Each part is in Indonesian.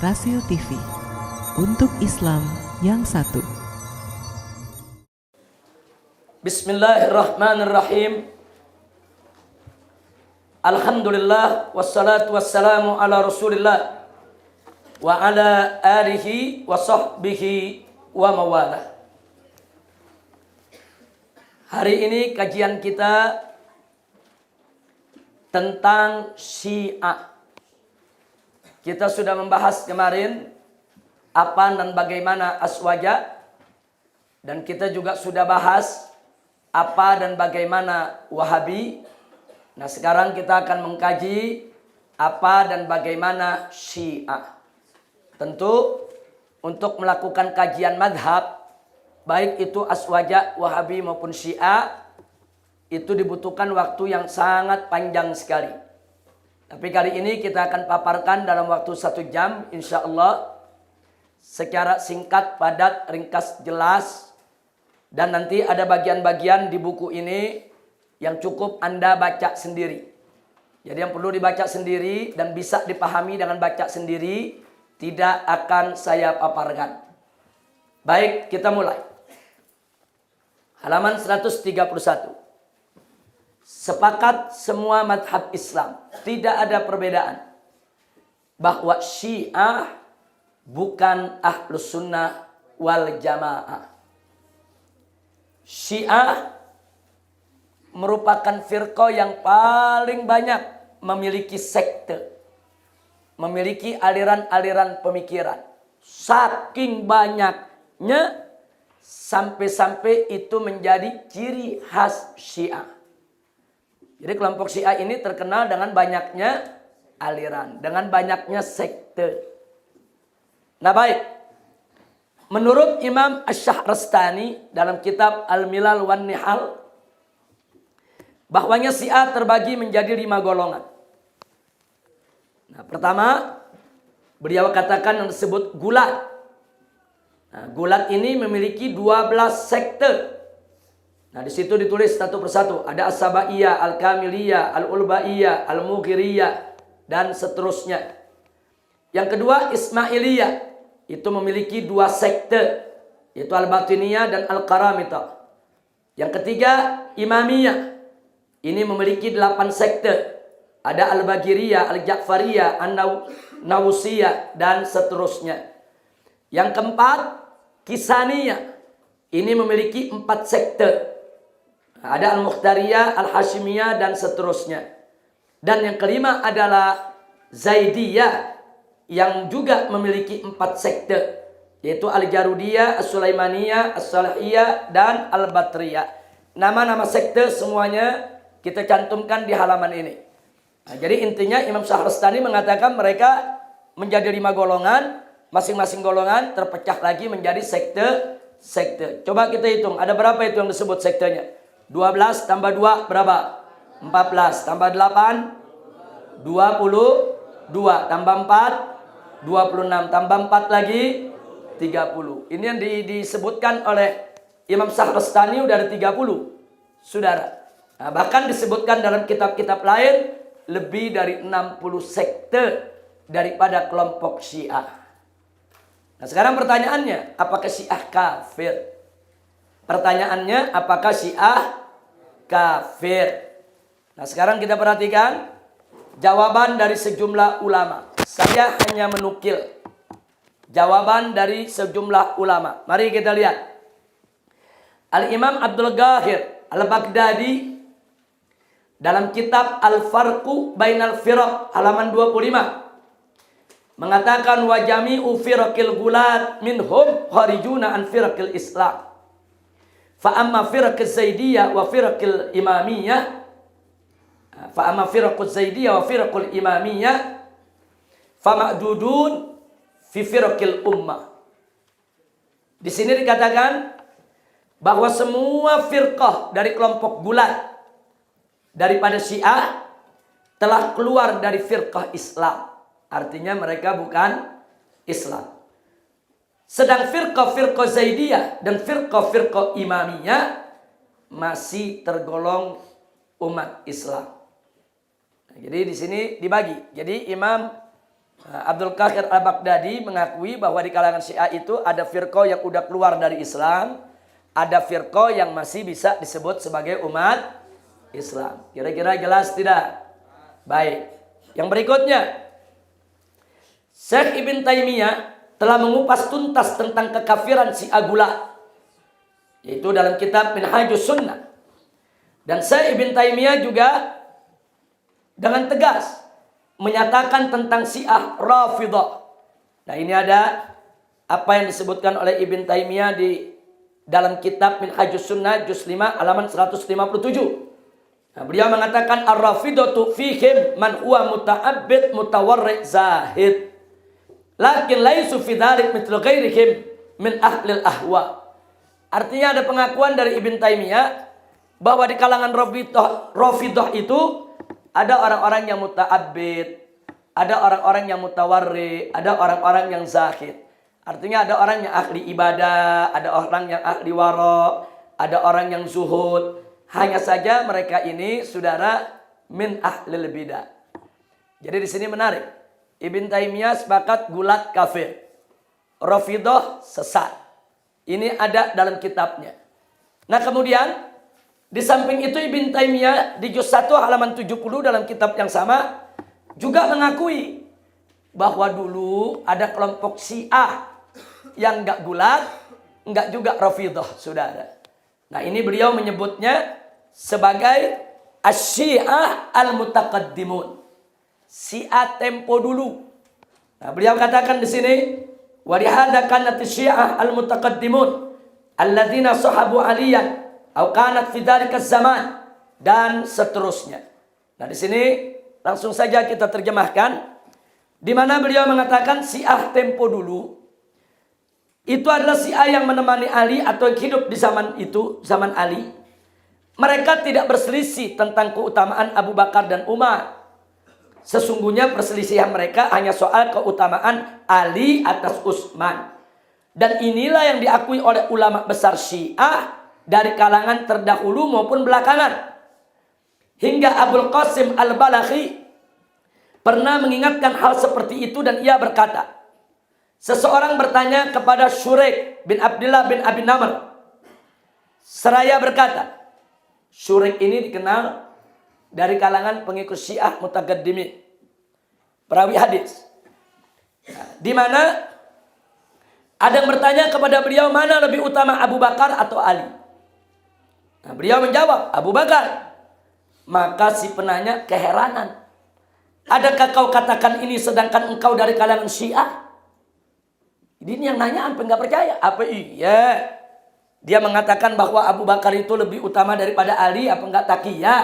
Rasio TV untuk Islam yang satu. Bismillahirrahmanirrahim. Alhamdulillah wassalatu wassalamu ala Rasulillah wa ala alihi wa sahbihi wa mawalah. Hari ini kajian kita tentang Syiah. Kita sudah membahas kemarin apa dan bagaimana Aswaja, dan kita juga sudah bahas apa dan bagaimana Wahabi. Nah, sekarang kita akan mengkaji apa dan bagaimana Syiah. Tentu untuk melakukan kajian madhab, baik itu Aswaja, Wahabi maupun Syiah, itu dibutuhkan waktu yang sangat panjang sekali. Tapi kali ini kita akan paparkan dalam waktu 1 jam, insya Allah, secara singkat, padat, ringkas, jelas. Dan nanti ada bagian-bagian di buku ini yang cukup Anda baca sendiri. Jadi yang perlu dibaca sendiri dan bisa dipahami dengan baca sendiri, tidak akan saya paparkan. Baik, kita mulai. Halaman 131. Sepakat semua madhab Islam, tidak ada perbedaan, bahwa Syiah bukan Ahlus Sunnah wal Jamaah. Syiah merupakan firqah yang paling banyak memiliki sekte, memiliki aliran-aliran pemikiran. Saking banyaknya, sampai-sampai itu menjadi ciri khas Syiah. Jadi kelompok Syiah ini terkenal dengan banyaknya aliran, dengan banyaknya sekte. Nah baik, menurut Imam Asy-Syahrastani dalam kitab Al-Milal wan Nihal, bahwanya Syiah terbagi menjadi 5 golongan. Nah, pertama, beliau katakan yang disebut Gulat. Nah, Gulat ini memiliki 12 sekte. Nah, di situ ditulis satu persatu. Ada As-Sabaiyah, Al-Kamiliyah, Al-Ulbaiyah, Al-Mughiriyah, dan seterusnya. Yang kedua, Ismailiyah. Itu memiliki 2 sekte, yaitu Al-Batiniyah dan Al-Qaramita. Yang ketiga, Imamiyah. Ini memiliki 8 sekte. Ada Al-Bagiriyah, Al-Ja'fariyah, An-Nawusiyah, dan seterusnya. Yang keempat, Kisaniyah. Ini memiliki 4 sekte. Ada Al-Mukhtariyah, Al-Hashimiyah, dan seterusnya. Dan yang kelima adalah Zaidiyah, yang juga memiliki 4 sekte, yaitu Al-Jarudiyah, As-Sulaimaniyah, As-Salahiyah, dan Al-Batriyah. Nama-nama sekte semuanya kita cantumkan di halaman ini. Nah, jadi intinya Imam Syahrastani mengatakan mereka menjadi 5 golongan, masing-masing golongan terpecah lagi menjadi sekte. Coba kita hitung, ada berapa itu yang disebut sektenya? 12 tambah 2 berapa? 14 tambah 8 22 tambah 4 26 tambah 4 lagi 30. Ini yang disebutkan oleh Imam Syahrastani udah ada 30, Saudara. Nah, bahkan disebutkan dalam kitab-kitab lain lebih dari 60 sekte daripada kelompok Syiah. Nah, sekarang pertanyaannya, apakah Syiah kafir? Pertanyaannya, apakah Syiah kafir? Nah, sekarang kita perhatikan jawaban dari sejumlah ulama. Saya hanya menukil jawaban dari sejumlah ulama. Mari kita lihat. Al-Imam Abdul Ghahir Al-Baghdadi dalam kitab Al-Farqu Bainal Firaq halaman 25 mengatakan wa jami'u firaqil gulat minhum kharijuna an firaqil Islam. Fa amma firaqil Zaidiyah wa firaqil Imamiyah, fa amma firaqul Zaidiyah wa firaqul Imamiyah fa ma'dudun fi firaqil ummah. Di sini dikatakan bahwa semua firqah dari kelompok gulat daripada Syiah telah keluar dari firqah Islam. Artinya mereka bukan Islam. Sedang firqah-firqah Zaidiyah dan firqah-firqah Imamiyah masih tergolong umat Islam. Jadi di sini dibagi. Jadi Imam Abdul Qahir Al-Baghdadi mengakui bahwa di kalangan Syiah itu ada firqah yang udah keluar dari Islam, ada firqah yang masih bisa disebut sebagai umat Islam. Kira-kira jelas tidak? Baik. Yang berikutnya, Syekh Ibn Taimiyah telah mengupas tuntas tentang kekafiran Syiah Gulat, yaitu dalam kitab Minhajus Sunnah. Dan Syekh Ibn Taimiyah juga dengan tegas menyatakan tentang Syiah Rafidah. Nah, ini ada apa yang disebutkan oleh Ibn Taimiyah di dalam kitab Minhajus Sunnah juz 5 halaman 157. Nah, beliau mengatakan ar-rafidatu fihim man huwa muta'abbid mutawarri' zahid. Lakin laisu fi dzalik mithlu ghairihim min ahlil ahwa. Artinya ada pengakuan dari Ibn Taimiyah bahwa di kalangan Rafidah itu ada orang-orang yang muta'abbid, ada orang-orang yang mutawarri, ada orang-orang yang zahid. Artinya ada orang yang ahli ibadah, ada orang yang ahli wara, ada orang yang zuhud. Hanya saja mereka ini saudara min ahlil bidah. Jadi di sini menarik. Ibn Taimiyah sepakat Gulat kafir, Rafidah sesat. Ini ada dalam kitabnya. Nah, kemudian di samping itu Ibn Taimiyah di juz 1 halaman 70 dalam kitab yang sama juga mengakui bahwa dulu ada kelompok Syiah yang enggak Gulat, enggak juga Rafidah, saudara. Nah, ini beliau menyebutnya sebagai Asy-Syiah al-Mutaqaddimun. Syiah tempo dulu. Nah, beliau katakan di sini wa lihadza kanat Asy-Syiah al-Mutaqaddimun alladzina sahabu aliyan au kanat fi dzalika zaman dan seterusnya. Nah, di sini langsung saja kita terjemahkan di mana beliau mengatakan Syiah tempo dulu itu adalah Syiah yang menemani Ali atau hidup di zaman itu, zaman Ali. Mereka tidak berselisih tentang keutamaan Abu Bakar dan Umar. Sesungguhnya perselisihan mereka hanya soal keutamaan Ali atas Utsman. Dan inilah yang diakui oleh ulama besar Syiah dari kalangan terdahulu maupun belakangan. Hingga Abul Qasim Al-Balakhi pernah mengingatkan hal seperti itu dan ia berkata, seseorang bertanya kepada Syurik bin Abdullah bin Abi Namr. Seraya berkata, Syurik ini dikenal dari kalangan pengikut Syiah Mutaqaddimin, perawi hadis. Di mana ada yang bertanya kepada beliau, mana lebih utama Abu Bakar atau Ali? Nah, beliau menjawab, Abu Bakar. Maka si penanya keheranan. Adakah kau katakan ini sedangkan engkau dari kalangan Syiah? Ini yang nanya sampai nggak percaya. Apa iya? Dia mengatakan bahwa Abu Bakar itu lebih utama daripada Ali. Apa enggak takiyah?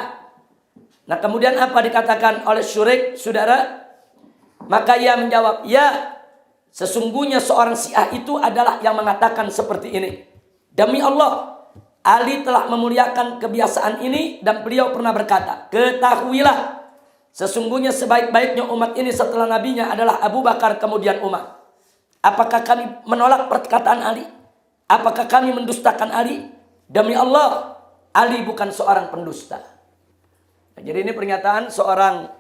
Nah, kemudian apa dikatakan oleh Syurik, saudara? Maka ia menjawab, ya, sesungguhnya seorang Syiah itu adalah yang mengatakan seperti ini. Demi Allah, Ali telah memuliakan kebiasaan ini dan beliau pernah berkata, ketahuilah, sesungguhnya sebaik-baiknya umat ini setelah nabinya adalah Abu Bakar kemudian Umar. Apakah kami menolak perkataan Ali? Apakah kami mendustakan Ali? Demi Allah, Ali bukan seorang pendusta. Nah, jadi ini pernyataan seorang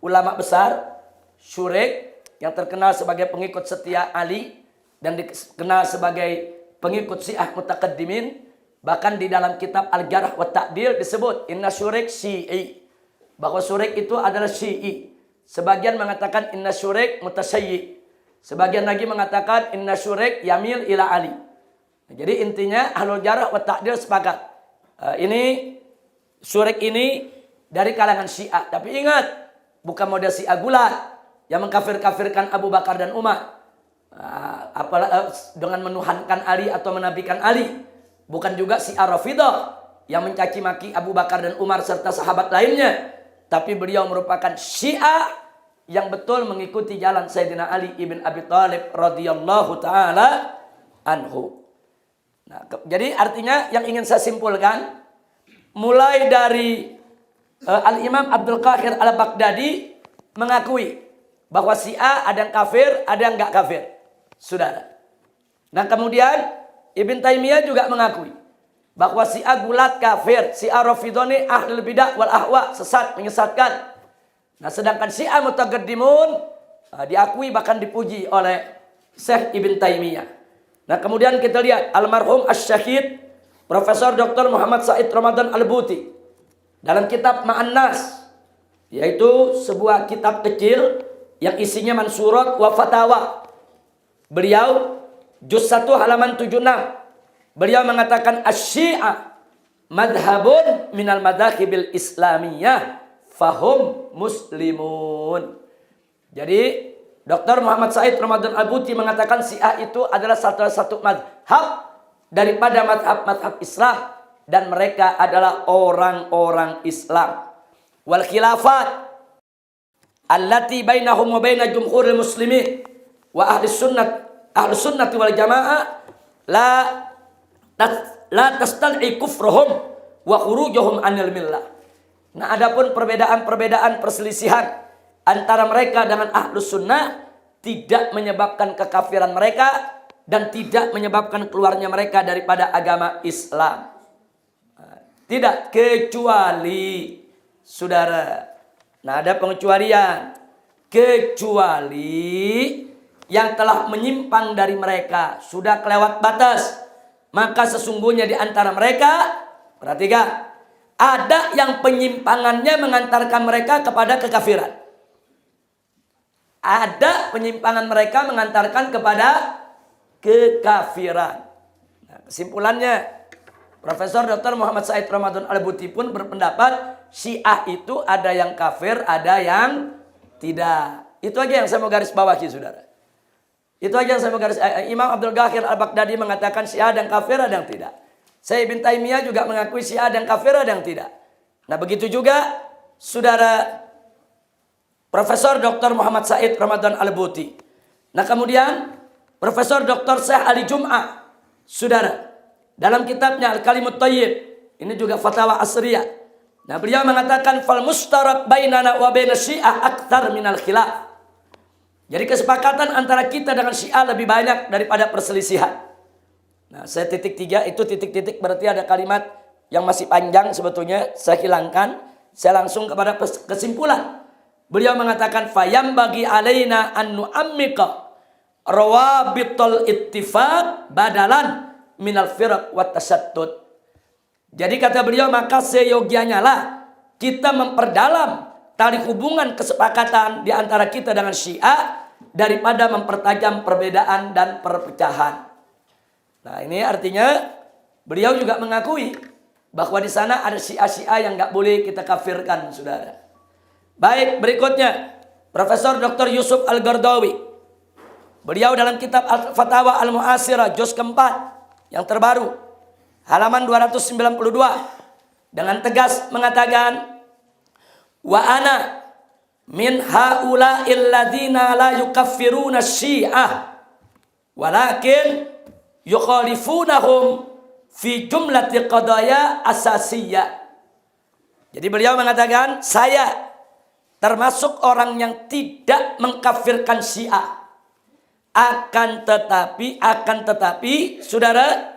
ulama besar, Syurik, yang terkenal sebagai pengikut setia Ali dan dikenal sebagai pengikut Syiah Mutaqaddimin. Bahkan di dalam kitab Al-Jarh wa Ta'dil disebut inna Syurik Syi'i, bahwa Syurik itu adalah Syi'i. Sebagian mengatakan inna Syurik mutasyayyi. Sebagian lagi mengatakan inna Syurik yamil ila Ali. Nah, jadi intinya Ahlul Jarh wa Ta'dil sepakat. Ini Syurik ini dari kalangan Syiah. Tapi ingat, bukan model Syiah Gulat yang mengkafir-kafirkan Abu Bakar dan Umar. Dengan menuhankan Ali atau menabikan Ali. Bukan juga Syiah Rafidah yang mencaci maki Abu Bakar dan Umar serta sahabat lainnya. Tapi beliau merupakan Syiah yang betul mengikuti jalan Sayyidina Ali ibn Abi Thalib radhiyallahu ta'ala anhu. Nah, jadi artinya yang ingin saya simpulkan, mulai dari Al-Imam Abdul Qahir Al-Baghdadi mengakui bahwa Syiah ada yang kafir, ada yang enggak kafir. Saudara. Nah, kemudian Ibn Taimiyah juga mengakui bahwa Syiah Gulat kafir, Syiah Rafidah ini ahlul bidah wal ahwa, sesat, menyesatkan. Nah, sedangkan Syiah Mutaqaddimun diakui bahkan dipuji oleh Syekh Ibn Taimiyah. Nah, kemudian kita lihat almarhum Asy-Syahid Profesor Dr. Muhammad Said Ramadan Al-Buti dalam kitab Ma'an Nas, yaitu sebuah kitab kecil yang isinya mansurat wa fatawa. Beliau juz 1 halaman 76. Beliau mengatakan asy-Syiah madhabun minal madhahibil islamiyah fahum muslimun. Jadi Dr. Muhammad Said Ramadan Al-Buti mengatakan Syiah itu adalah satu madhab daripada madhab-madhab Islam, dan mereka adalah orang-orang Islam. Wal khilafat allati bainahum wa baina jumhuril muslimin wa ahli sunnati wal jamaah la tastal'i kufruhum wa khurujuhum anil millah. Nah, adapun perbedaan perselisihan antara mereka dengan ahlus sunnah tidak menyebabkan kekafiran mereka dan tidak menyebabkan keluarnya mereka daripada agama Islam. Tidak, kecuali saudara. Nah, ada pengecualian. Kecuali yang telah menyimpang dari mereka, sudah kelewat batas, maka sesungguhnya di antara mereka, perhatikan, ada yang penyimpangannya mengantarkan mereka kepada kekafiran. Ada penyimpangan mereka mengantarkan kepada kekafiran. Nah, kesimpulannya, Profesor Dr. Muhammad Said Ramadan Al-Buti pun berpendapat Syiah itu ada yang kafir, ada yang tidak. Itu aja yang saya mau garis bawahi, saudara. Itu aja yang saya mau garis. Imam Abdul Ghafir Al-Baghdadi mengatakan Syiah dan kafir, ada yang tidak. Syekh Ibn Taimiyah juga mengakui Syiah dan kafir, ada yang tidak. Nah, begitu juga saudara Profesor Dr. Muhammad Said Ramadan Al-Buti. Nah, kemudian Profesor Dr. Syekh Ali Jum'ah, saudara, dalam kitabnya Al-Kalimut Thayyib, ini juga fatwa asriyah. Nah, beliau mengatakan fal mustarak bainana wa baina Syiah aktsar minal khilaf. Jadi kesepakatan antara kita dengan Syiah lebih banyak daripada perselisihan. Nah, saya titik 3 itu titik-titik berarti ada kalimat yang masih panjang sebetulnya, saya hilangkan. Saya langsung kepada kesimpulan. Beliau mengatakan fayam bagi alaina an nu'ammika rawabitul ittifaq badalan minal firaq wa tasattut. Jadi kata beliau, maka seyogianya lah kita memperdalam tali hubungan kesepakatan di antara kita dengan Syiah daripada mempertajam perbedaan dan perpecahan. Nah, ini artinya beliau juga mengakui bahwa di sana ada Syiah-Syiah yang nggak boleh kita kafirkan, saudara. Baik, berikutnya Profesor Dr. Yusuf Al-Qaradawi. Beliau dalam kitab Al-Fatawa Al-Mu'asirah juz keempat yang terbaru, halaman 292, dengan tegas mengatakan, wa ana min haula'il ladzina la yukaffiruna Syiah walakin yukhalifunahum fi jumlati qadaya asasiyah. Jadi beliau mengatakan, saya termasuk orang yang tidak mengkafirkan Syiah. Akan tetapi, saudara,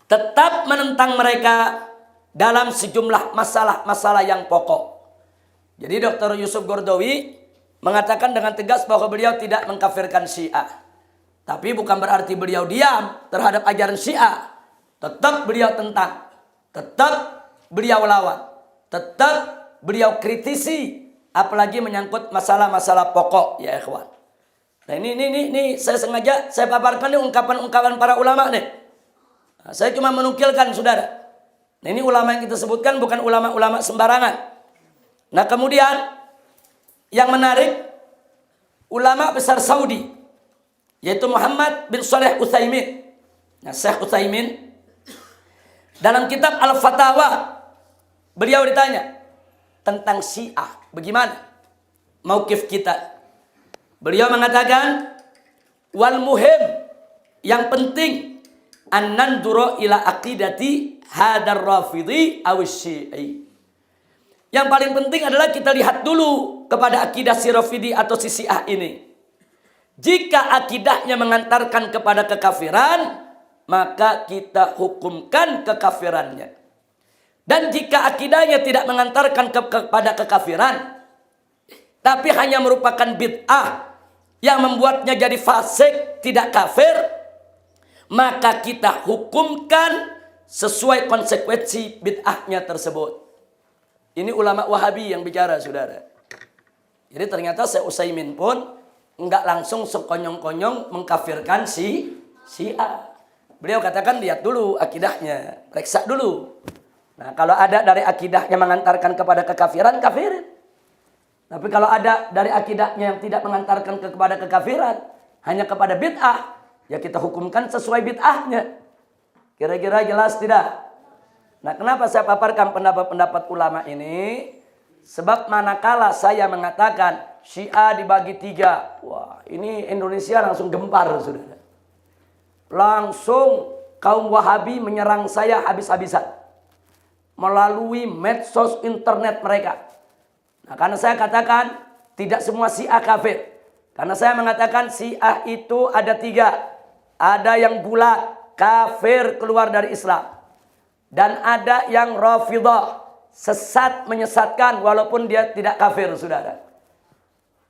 tetap menentang mereka dalam sejumlah masalah-masalah yang pokok. Jadi Dr. Yusuf Qaradawi mengatakan dengan tegas bahwa beliau tidak mengkafirkan Syiah. Tapi bukan berarti beliau diam terhadap ajaran Syiah. Tetap beliau tentang, tetap beliau lawan, tetap beliau kritisi, apalagi menyangkut masalah-masalah pokok, ya ikhwan. Nah, ini saya sengaja saya paparkan nih ungkapan-ungkapan para ulama nih. Nah, saya cuma menukilkan, saudara. Nah, ini ulama yang kita sebutkan bukan ulama-ulama sembarangan. Nah, kemudian yang menarik, ulama besar Saudi, yaitu Muhammad bin Shalih Utsaimin. Nah, Syekh Utsaimin dalam kitab Al-Fatawa, beliau ditanya tentang Syiah, bagaimana mauqif kita? Beliau mengatakan, wal muhim, yang penting, an nandura ila aqidati hadar rafidhi aw syi'i. Yang paling penting adalah kita lihat dulu kepada akidah si Rafidhi atau si Syiah ini. Jika akidahnya mengantarkan kepada kekafiran, maka kita hukumkan kekafirannya. Dan jika akidahnya tidak mengantarkan kepada kekafiran, tapi hanya merupakan bid'ah yang membuatnya jadi fasik, tidak kafir, maka kita hukumkan sesuai konsekuensi bid'ahnya tersebut. Ini ulama Wahabi yang bicara, saudara. Jadi ternyata Syekh Utsaimin pun enggak langsung sekonyong-konyong mengkafirkan Syiah. Beliau katakan lihat dulu akidahnya, periksa dulu. Nah, kalau ada dari akidahnya mengantarkan kepada kekafiran, kafirin. Tapi kalau ada dari akidahnya yang tidak mengantarkan kepada kekafiran, hanya kepada bid'ah, ya kita hukumkan sesuai bid'ahnya. Kira-kira jelas tidak? Nah, kenapa saya paparkan pendapat-pendapat ulama ini? Sebab manakala saya mengatakan Syiah dibagi 3, wah ini Indonesia langsung gempar, saudara. Langsung kaum Wahabi menyerang saya habis-habisan melalui medsos internet mereka. Nah, karena saya katakan tidak semua Syiah kafir. Karena saya mengatakan Syiah itu ada 3. Ada yang bulat, kafir keluar dari Islam. Dan ada yang Rafidhah, sesat menyesatkan walaupun dia tidak kafir, saudara.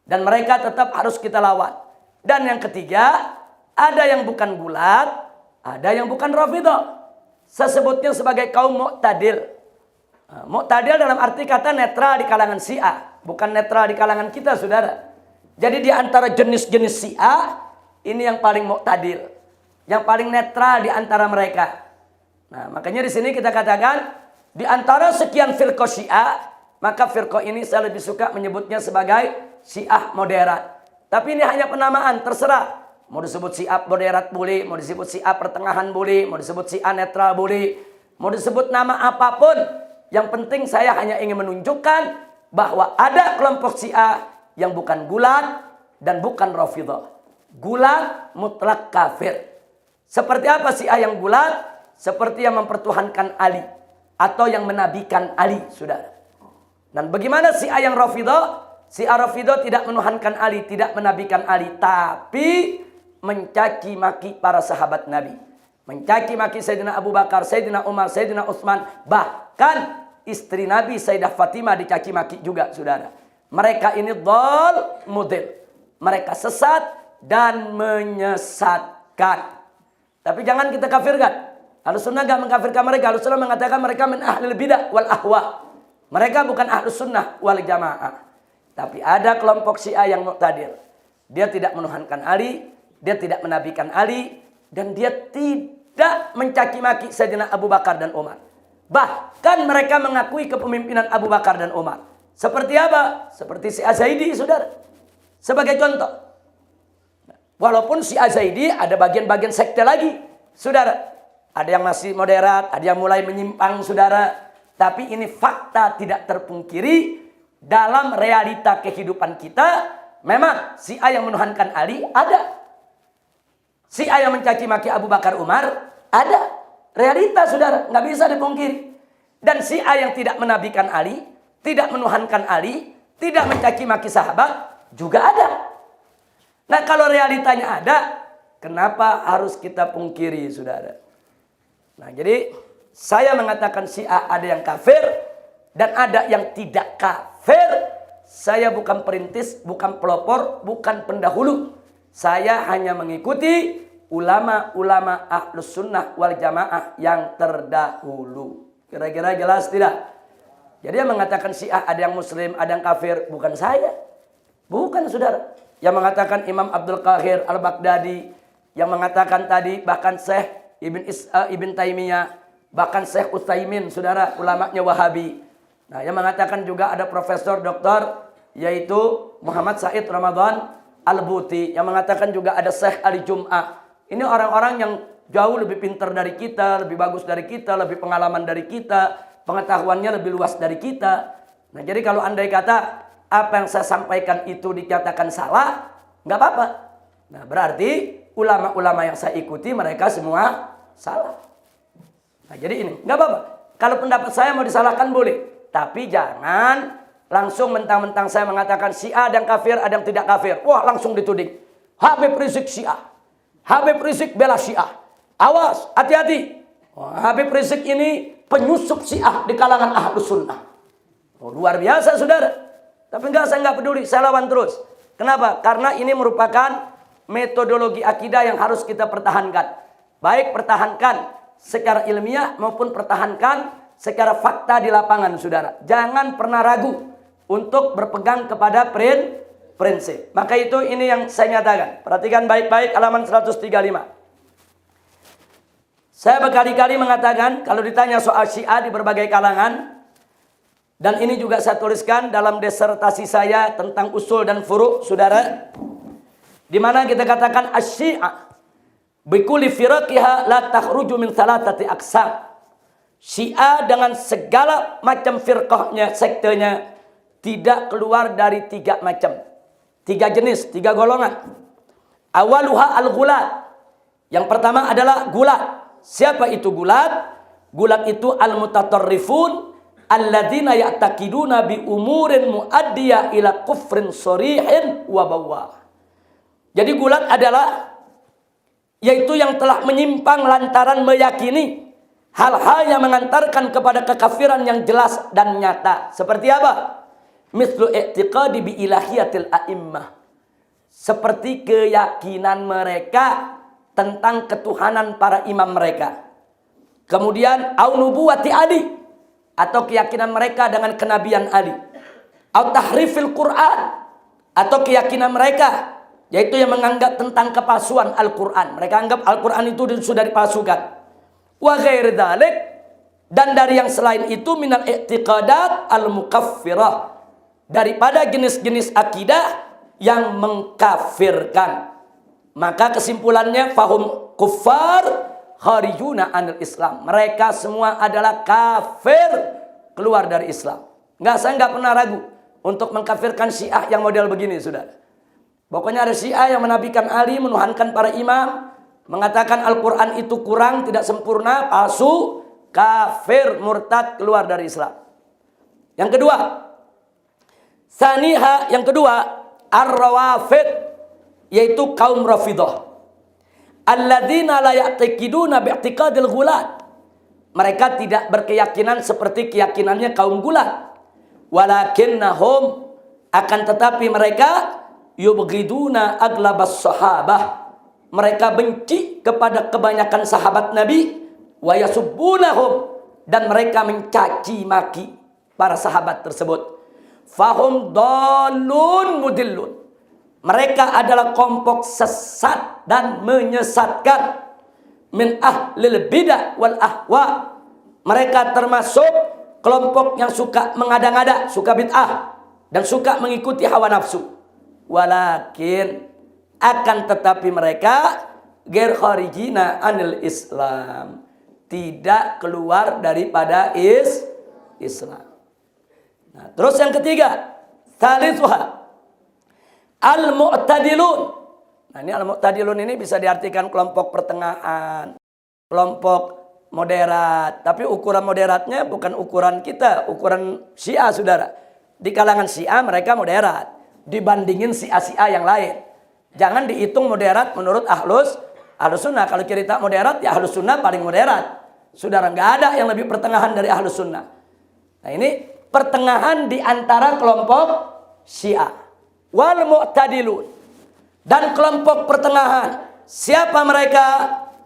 Dan mereka tetap harus kita lawan. Dan yang ketiga, ada yang bukan bulat, ada yang bukan Rafidhah. Saya sebutnya sebagai kaum Mu'tadil. Mu'tadil dalam arti kata netral di kalangan Syiah, bukan netral di kalangan kita, saudara. Jadi di antara jenis-jenis Syiah, ini yang paling Mu'tadil, yang paling netral di antara mereka. Nah, makanya di sini kita katakan di antara sekian firqah Syiah, maka firqah ini saya lebih suka menyebutnya sebagai Syiah moderat. Tapi ini hanya penamaan, terserah. Mau disebut Syiah moderat boleh, mau disebut Syiah pertengahan boleh, mau disebut Syiah netral boleh, mau disebut nama apapun. Yang penting saya hanya ingin menunjukkan bahwa ada kelompok Syiah yang bukan gulat dan bukan Rafidhah. Gulat mutlak kafir. Seperti apa Syiah yang gulat? Seperti yang mempertuhankan Ali atau yang menabikan Ali, saudara. Dan bagaimana Syiah yang Rafidhah? Syiah Rafidhah tidak menuhankan Ali, tidak menabikan Ali, tapi mencaci maki para sahabat Nabi. Mencaci maki Sayyidina Abu Bakar, Sayyidina Umar, Sayyidina Utsman, bahkan istri Nabi Sayyidah Fatimah dicaci maki juga, saudara. Mereka ini dhal mudil. Mereka sesat dan menyesatkan. Tapi jangan kita kafirkan. Ahlussunnah enggak mengkafirkan mereka. Ahlussunnah mengatakan mereka min ahlil bidah wal ahwa. Mereka bukan Ahlussunnah wal jamaah. Tapi ada kelompok Syiah yang Mu'tadil. Dia tidak menuhankan Ali, dia tidak menabikan Ali, dan dia tidak mencaci maki Sayyidina Abu Bakar dan Umar. Bahkan mereka mengakui kepemimpinan Abu Bakar dan Umar. Seperti apa? Seperti Syiah Zaidi, saudara. Sebagai contoh. Walaupun Syiah Zaidi ada bagian-bagian sekte lagi, saudara. Ada yang masih moderat, ada yang mulai menyimpang, saudara. Tapi ini fakta tidak terpungkiri dalam realita kehidupan kita. Memang Syiah yang menuhankan Ali ada. Syiah yang mencaci maki Abu Bakar Umar ada. Realita, saudara, nggak bisa dipungkiri. Dan Syiah yang tidak menabikan Ali, tidak menuhankan Ali, tidak mencaci maki sahabat juga ada. Nah, kalau realitanya ada, kenapa harus kita pungkiri, saudara? Nah, jadi saya mengatakan Syiah ada yang kafir dan ada yang tidak kafir. Saya bukan perintis, bukan pelopor, bukan pendahulu. Saya hanya mengikuti ulama-ulama Ahlus Sunnah wal Jamaah yang terdahulu. Kira-kira jelas tidak? Jadi yang mengatakan Syiah ada yang muslim, ada yang kafir, bukan saya. Bukan, saudara. Yang mengatakan Imam Abdul Qahir Al-Baghdadi, yang mengatakan tadi bahkan Syekh Ibn Taimiyah, bahkan Syekh Utsaimin, saudara, ulamanya Wahabi. Nah, yang mengatakan juga ada Profesor Doktor yaitu Muhammad Said Ramadan Al-Buti, yang mengatakan juga ada Syekh Ali Jum'ah. Ini orang-orang yang jauh lebih pintar dari kita, lebih bagus dari kita, lebih pengalaman dari kita, pengetahuannya lebih luas dari kita. Nah, jadi kalau andai kata apa yang saya sampaikan itu dikatakan salah, nggak apa-apa. Nah, berarti ulama-ulama yang saya ikuti mereka semua salah. Nah, jadi ini nggak apa-apa. Kalau pendapat saya mau disalahkan boleh, tapi jangan langsung mentang-mentang saya mengatakan Syiah ada yang kafir, ada yang tidak kafir. Wah, langsung dituding. Habib Rizik Syiah. Habib Rizik bela Syiah. Awas, hati-hati. Habib Rizik ini penyusup Syiah di kalangan Ahlus Sunnah. Oh, luar biasa, saudara. Tapi enggak, saya enggak peduli, saya lawan terus. Kenapa? Karena ini merupakan metodologi akidah yang harus kita pertahankan. Baik pertahankan secara ilmiah maupun pertahankan secara fakta di lapangan, saudara. Jangan pernah ragu untuk berpegang kepada prinsip. Maka itu ini yang saya nyatakan. Perhatikan baik-baik halaman 135. Saya berkali-kali mengatakan kalau ditanya soal Syiah di berbagai kalangan, dan ini juga saya tuliskan dalam disertasi saya tentang usul dan furu', saudara. Di mana kita katakan asy-Syiah bikulli firaqiha la takhruju min thalathati aqsam. Syiah dengan segala macam firqahnya, sektenya, tidak keluar dari 3 macam. 3 jenis, 3 golongan. Awaluha al-ghulat. Yang pertama adalah gulat. Siapa itu gulat? Gulat itu al-mutatarrifun alladzina ya'taqiduna bi umurin muaddiya ila kufrin sharihin wa bawwah. Jadi gulat adalah yaitu yang telah menyimpang lantaran meyakini hal-hal yang mengantarkan kepada kekafiran yang jelas dan nyata. Seperti apa? Mislu i'tiqadi bi ilahiyatil a'immah. Seperti keyakinan mereka tentang ketuhanan para imam mereka. Kemudian au nubuwati Ali, atau keyakinan mereka dengan kenabian Ali. Au tahrifil Quran, atau keyakinan mereka yaitu yang menganggap tentang kepalsuan Al-Quran. Mereka anggap Al-Quran itu sudah dipalsukan. Wa ghairi dzalik, dan dari yang selain itu minal i'tiqadat al-mukaffirah, daripada jenis-jenis akidah yang mengkafirkan. Maka kesimpulannya fahum kuffar kharijuna anil Islam. Mereka semua adalah kafir, keluar dari Islam. Saya enggak pernah ragu untuk mengkafirkan Syiah yang model begini, saudara. Pokoknya ada Syiah yang menabikan Ali, menuhankan para imam, mengatakan Al-Quran itu kurang, tidak sempurna, palsu, kafir, murtad, keluar dari Islam. Yang kedua, saniha, yang kedua, ar-rawafid, yaitu kaum Rafidah. Alladzina la ya'taqiduna bi'tiqadil ghulat. Mereka tidak berkeyakinan seperti keyakinannya kaum gulat. Walakinnahum, akan tetapi mereka yubghiduna aglabas sahabah. Mereka benci kepada kebanyakan sahabat Nabi. Wa yasubbunahum, dan mereka mencaci maki para sahabat tersebut. Fahum dhalun mudillun. Mereka adalah kelompok sesat dan menyesatkan. Min ahlil bidah wal ahwa. Mereka termasuk kelompok yang suka mengada-ngada, suka bid'ah, dan suka mengikuti hawa nafsu. Walakin, akan tetapi mereka ghair kharijina anil Islam, tidak keluar daripada Islam. Nah, terus yang ketiga, thalithuha al-mu'tadilun. Nah, ini al-mu'tadilun ini bisa diartikan kelompok pertengahan, kelompok moderat. Tapi ukuran moderatnya bukan ukuran kita, ukuran Syiah, saudara. Di kalangan Syiah mereka moderat dibandingin Syiah yang lain. Jangan dihitung moderat menurut ahlus sunnah. Kalau cerita moderat, ya ahlus sunnah paling moderat. Saudara, nggak ada yang lebih pertengahan dari ahlus sunnah. Nah, ini pertengahan di antara kelompok Syiah. Wal mu'tadilun, dan kelompok pertengahan. Siapa mereka?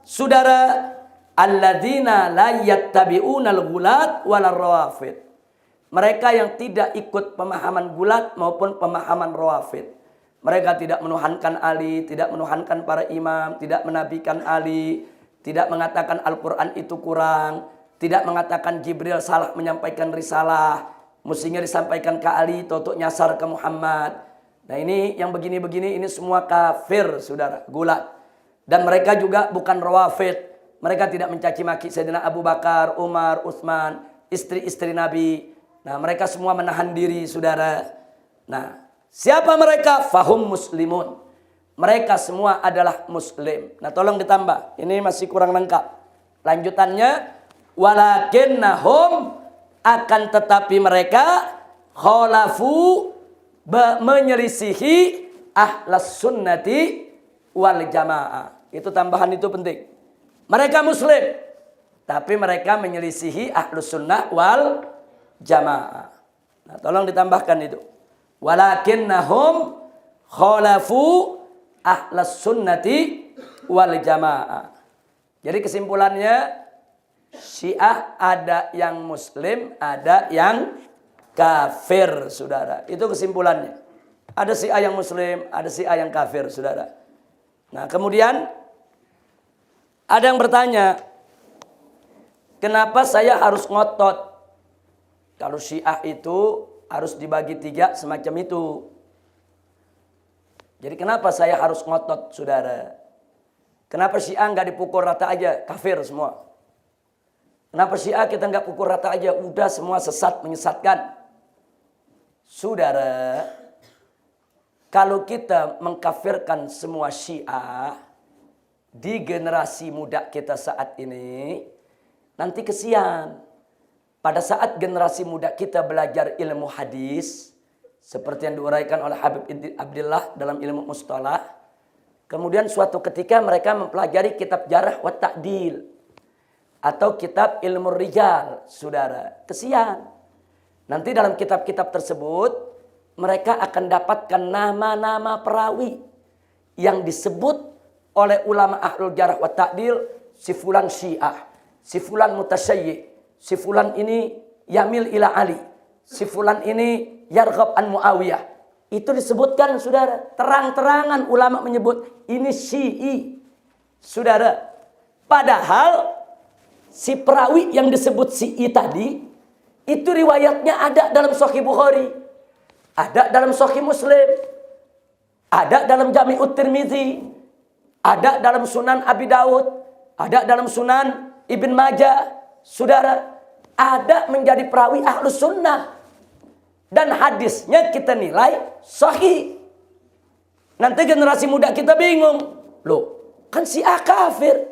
Saudara, alladzina la yattabi'unal ghulat wal rawafid. Mereka yang tidak ikut pemahaman gulat maupun pemahaman rawafid. Mereka tidak menuhankan Ali, tidak menuhankan para imam, tidak menabikan Ali, tidak mengatakan Al-Quran itu kurang, tidak mengatakan Jibril salah menyampaikan risalah, mestinya disampaikan ke Ali, untuk nyasar ke Muhammad. Nah, ini yang begini-begini ini semua kafir, saudara, gulat. Dan mereka juga bukan rawafid. Mereka tidak mencaci maki Sayyidina Abu Bakar, Umar, Utsman, istri-istri Nabi. Nah, mereka semua menahan diri, saudara. Nah, siapa mereka? Fahum muslimun. Mereka semua adalah muslim. Nah, tolong ditambah. Ini masih kurang lengkap. Lanjutannya, walakinnahum, akan tetapi mereka khalafu, menyelisihi ahlas sunnati wal jamaah. Itu tambahan, itu penting. Mereka muslim, tapi mereka menyelisihi ahlus sunnah wal jamaah. Nah, tolong ditambahkan itu. walakinnahum khalafu ahlas sunnati wal jamaah. Jadi kesimpulannya, Syiah ada yang muslim, ada yang kafir, saudara. Itu kesimpulannya. Ada Syiah yang muslim, ada Syiah yang kafir, saudara. Nah, kemudian ada yang bertanya, kenapa saya harus ngotot? Kalau Syiah itu harus dibagi 3 semacam itu. Jadi kenapa saya harus ngotot, saudara? Kenapa Syiah nggak dipukul rata aja, kafir semua? Kenapa Syiah kita nggak pukul rata aja, udah semua sesat, menyesatkan? Saudara, kalau kita mengkafirkan semua Syiah di generasi muda kita saat ini, nanti kesian. Pada saat generasi muda kita belajar ilmu hadis, seperti yang diuraikan oleh Habib Abdillah dalam ilmu mustalah, kemudian suatu ketika mereka mempelajari kitab Jarh wa Ta'dil atau kitab ilmu rijal, saudara, kesian. Nanti dalam kitab-kitab tersebut mereka akan dapatkan nama-nama perawi yang disebut oleh ulama ahlul jarh wa ta'dil, si fulan Syiah, si fulan mutasyayyi', si fulan ini yamil ila Ali, si fulan ini yarghab an Muawiyah. Itu disebutkan, saudara. Terang-terangan ulama menyebut ini Syi'i, saudara. Padahal si perawi yang disebut Syi'i tadi, itu riwayatnya ada dalam Sahih Bukhari, ada dalam Sahih Muslim, ada dalam Jami'ut Tirmizi, ada dalam Sunan Abi Daud, ada dalam Sunan Ibn Majah. Saudara, ada menjadi perawi ahlus sunnah. Dan hadisnya kita nilai sahih. Nanti generasi muda kita bingung. Loh, kan Syiah kafir.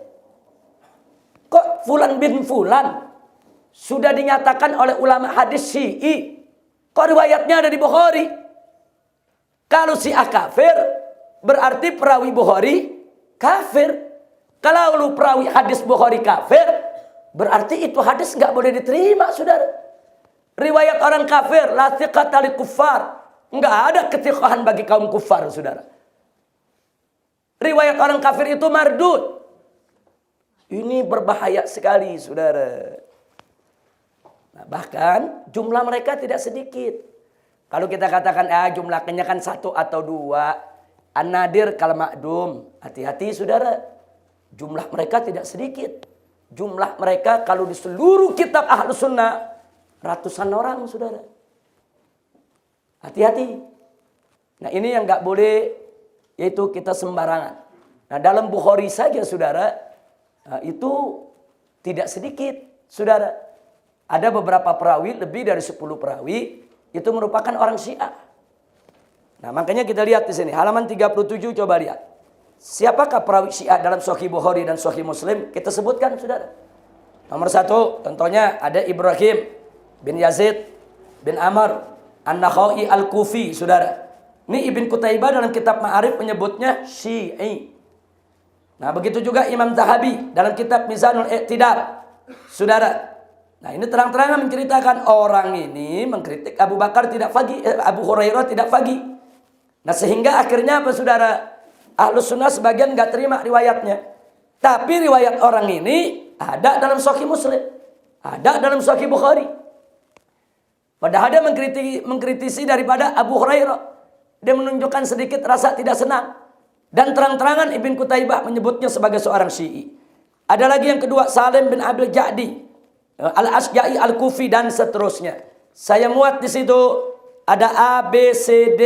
Kok fulan bin fulan sudah dinyatakan oleh ulama hadis Syi'i, kok riwayatnya ada di Bukhari? Kalau Syiah kafir, berarti perawi Bukhari kafir. Kalau lu perawi hadis Bukhari kafir, berarti itu hadis nggak boleh diterima, saudara. Riwayat orang kafir, la thiqata lil kuffar, nggak ada ketiqahan bagi kaum kufar, saudara. Riwayat orang kafir itu mardud. Ini berbahaya sekali, saudara. Nah, bahkan jumlah mereka tidak sedikit. Kalau kita katakan jumlahnya kan 1 atau 2, an-nadir kal ma'dum. Hati-hati, saudara. Jumlah mereka tidak sedikit. Jumlah mereka kalau di seluruh kitab Ahlus Sunnah ratusan orang, saudara. Hati-hati. Nah, ini yang nggak boleh, yaitu kita sembarangan. Nah, dalam Bukhari saja, saudara, itu tidak sedikit, saudara. Ada beberapa perawi, lebih dari 10 perawi, itu merupakan orang Syiah. Nah, makanya kita lihat di sini, halaman 37, coba lihat. Siapakah perawi Syiah dalam Sahih Bukhari dan Sahih Muslim? Kita sebutkan, saudara. Nomor 1, contohnya ada Ibrahim bin Yazid bin Amr An-Nakhai Al-Kufi, saudara. Ini Ibn Qutaibah dalam kitab Ma'arif menyebutnya Syi'i. Nah, begitu juga Imam Zahabi dalam kitab Mizanul I'tidal, saudara. Nah, ini terang-terangan menceritakan orang ini mengkritik Abu Bakar tidak faqih, Abu Hurairah tidak faqih. Nah, sehingga akhirnya apa, saudara? Ahlus Sunnah sebagian nggak terima riwayatnya. Tapi riwayat orang ini ada dalam Sahih Muslim, ada dalam Sahih Bukhari. Padahal dia mengkritisi daripada Abu Hurairah. Dia menunjukkan sedikit rasa tidak senang. Dan terang-terangan Ibn Qutaibah menyebutnya sebagai seorang Syi'i. Ada lagi yang kedua, Salim bin Abil Ja'di, Al-Asja'i Al-Kufi, dan seterusnya. Saya muat di situ ada A, B, C, D,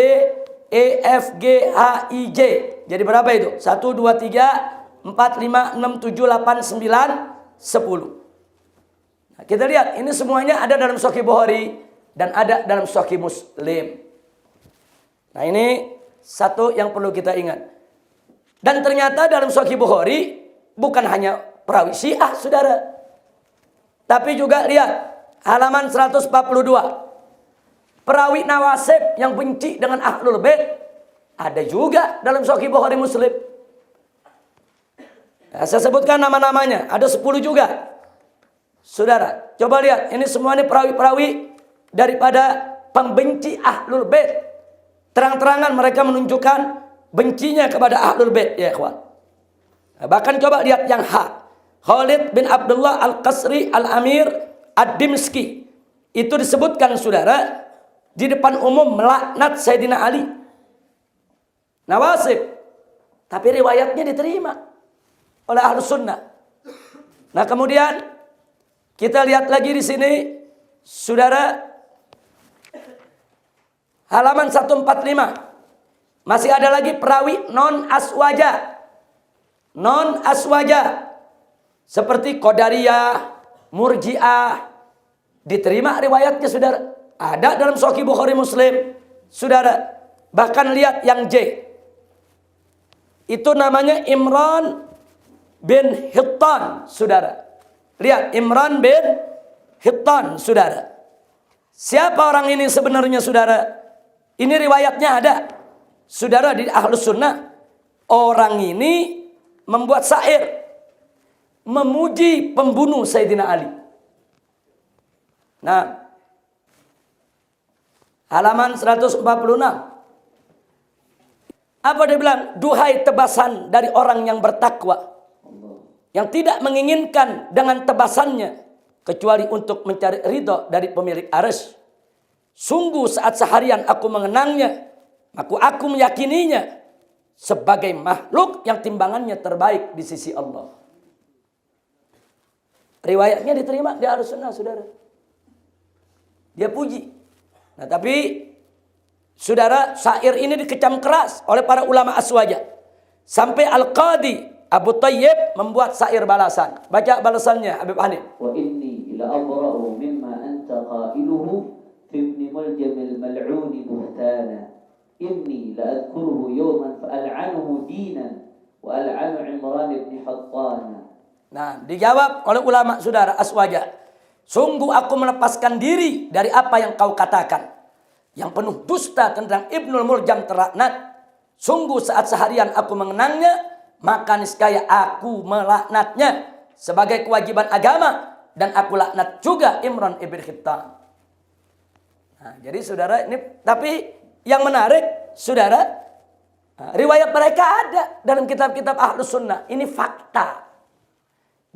E, F, G, H, I, J. Jadi berapa itu? 1, 2, 3, 4, 5, 6, 7, 8, 9, 10. Nah, kita lihat, ini semuanya ada dalam Sahih Bukhari dan ada dalam Sahih Muslim. Nah, ini satu yang perlu kita ingat. Dan ternyata dalam Sahih Bukhari bukan hanya perawi Syiah, saudara. Tapi juga lihat halaman 142. Perawi nawasib yang benci dengan Ahlul Bait ada juga dalam Sahih Bukhari Muslim. Nah, saya sebutkan nama-namanya, ada 10 juga. Saudara, coba lihat, ini semua ini perawi-perawi daripada pembenci Ahlul Bait. terang-terangan mereka menunjukkan bencinya kepada Ahlul Bait, ya ikhwan. Bahkan coba lihat yang Khalid bin Abdullah Al-Qasri Al-Amir Ad-Dimski. Itu disebutkan saudara, di depan umum melaknat Sayyidina Ali. Nawasib. Tapi riwayatnya diterima oleh Ahlus Sunnah. Nah kemudian kita lihat lagi di sini, saudara, halaman 145. Masih ada lagi perawi non aswaja. Non aswaja seperti Qadariyah, Murji'ah, diterima riwayatnya saudara. Ada dalam Sahih Bukhari Muslim, saudara. Bahkan lihat yang J. Itu namanya Imran bin Hittan, saudara. Lihat Imran bin Hittan, saudara. Siapa orang ini sebenarnya, saudara? Ini riwayatnya ada, saudara, di Ahlus Sunnah. Orang ini membuat syair memuji pembunuh Sayyidina Ali. Nah, halaman 146. Apa dia bilang? Duhai tebasan dari orang yang bertakwa, yang tidak menginginkan dengan tebasannya kecuali untuk mencari ridho dari pemilik arsy. Sungguh saat seharian aku mengenangnya, aku meyakininya sebagai makhluk yang timbangannya terbaik di sisi Allah. Riwayatnya diterima di Ahlus Sunnah, saudara. Dia puji. Nah tapi saudara, syair ini dikecam keras oleh para ulama aswaja. Sampai Al-Qadi Abu Thayyib membuat syair balasan. Baca balasannya Habib Hanif. Wa inni la abra'u mimma anta qailuhu fi ibn Muljam al-mal'un buhtana. Inni la adhkuruhu yawman fa al'anuhu dinan wa al'anu Imran ibn Hattana. Nah, dijawab oleh ulama saudara aswaja. Sungguh aku melepaskan diri dari apa yang kau katakan, yang penuh dusta tentang Ibnul Muljam terlaknat. Sungguh saat seharian aku mengenangnya, maka niscaya aku melaknatnya sebagai kewajiban agama, dan aku laknat juga Imran ibn Hittan. Nah, jadi saudara, ini tapi yang menarik saudara, riwayat mereka ada dalam kitab-kitab Ahlus Sunnah. Ini fakta.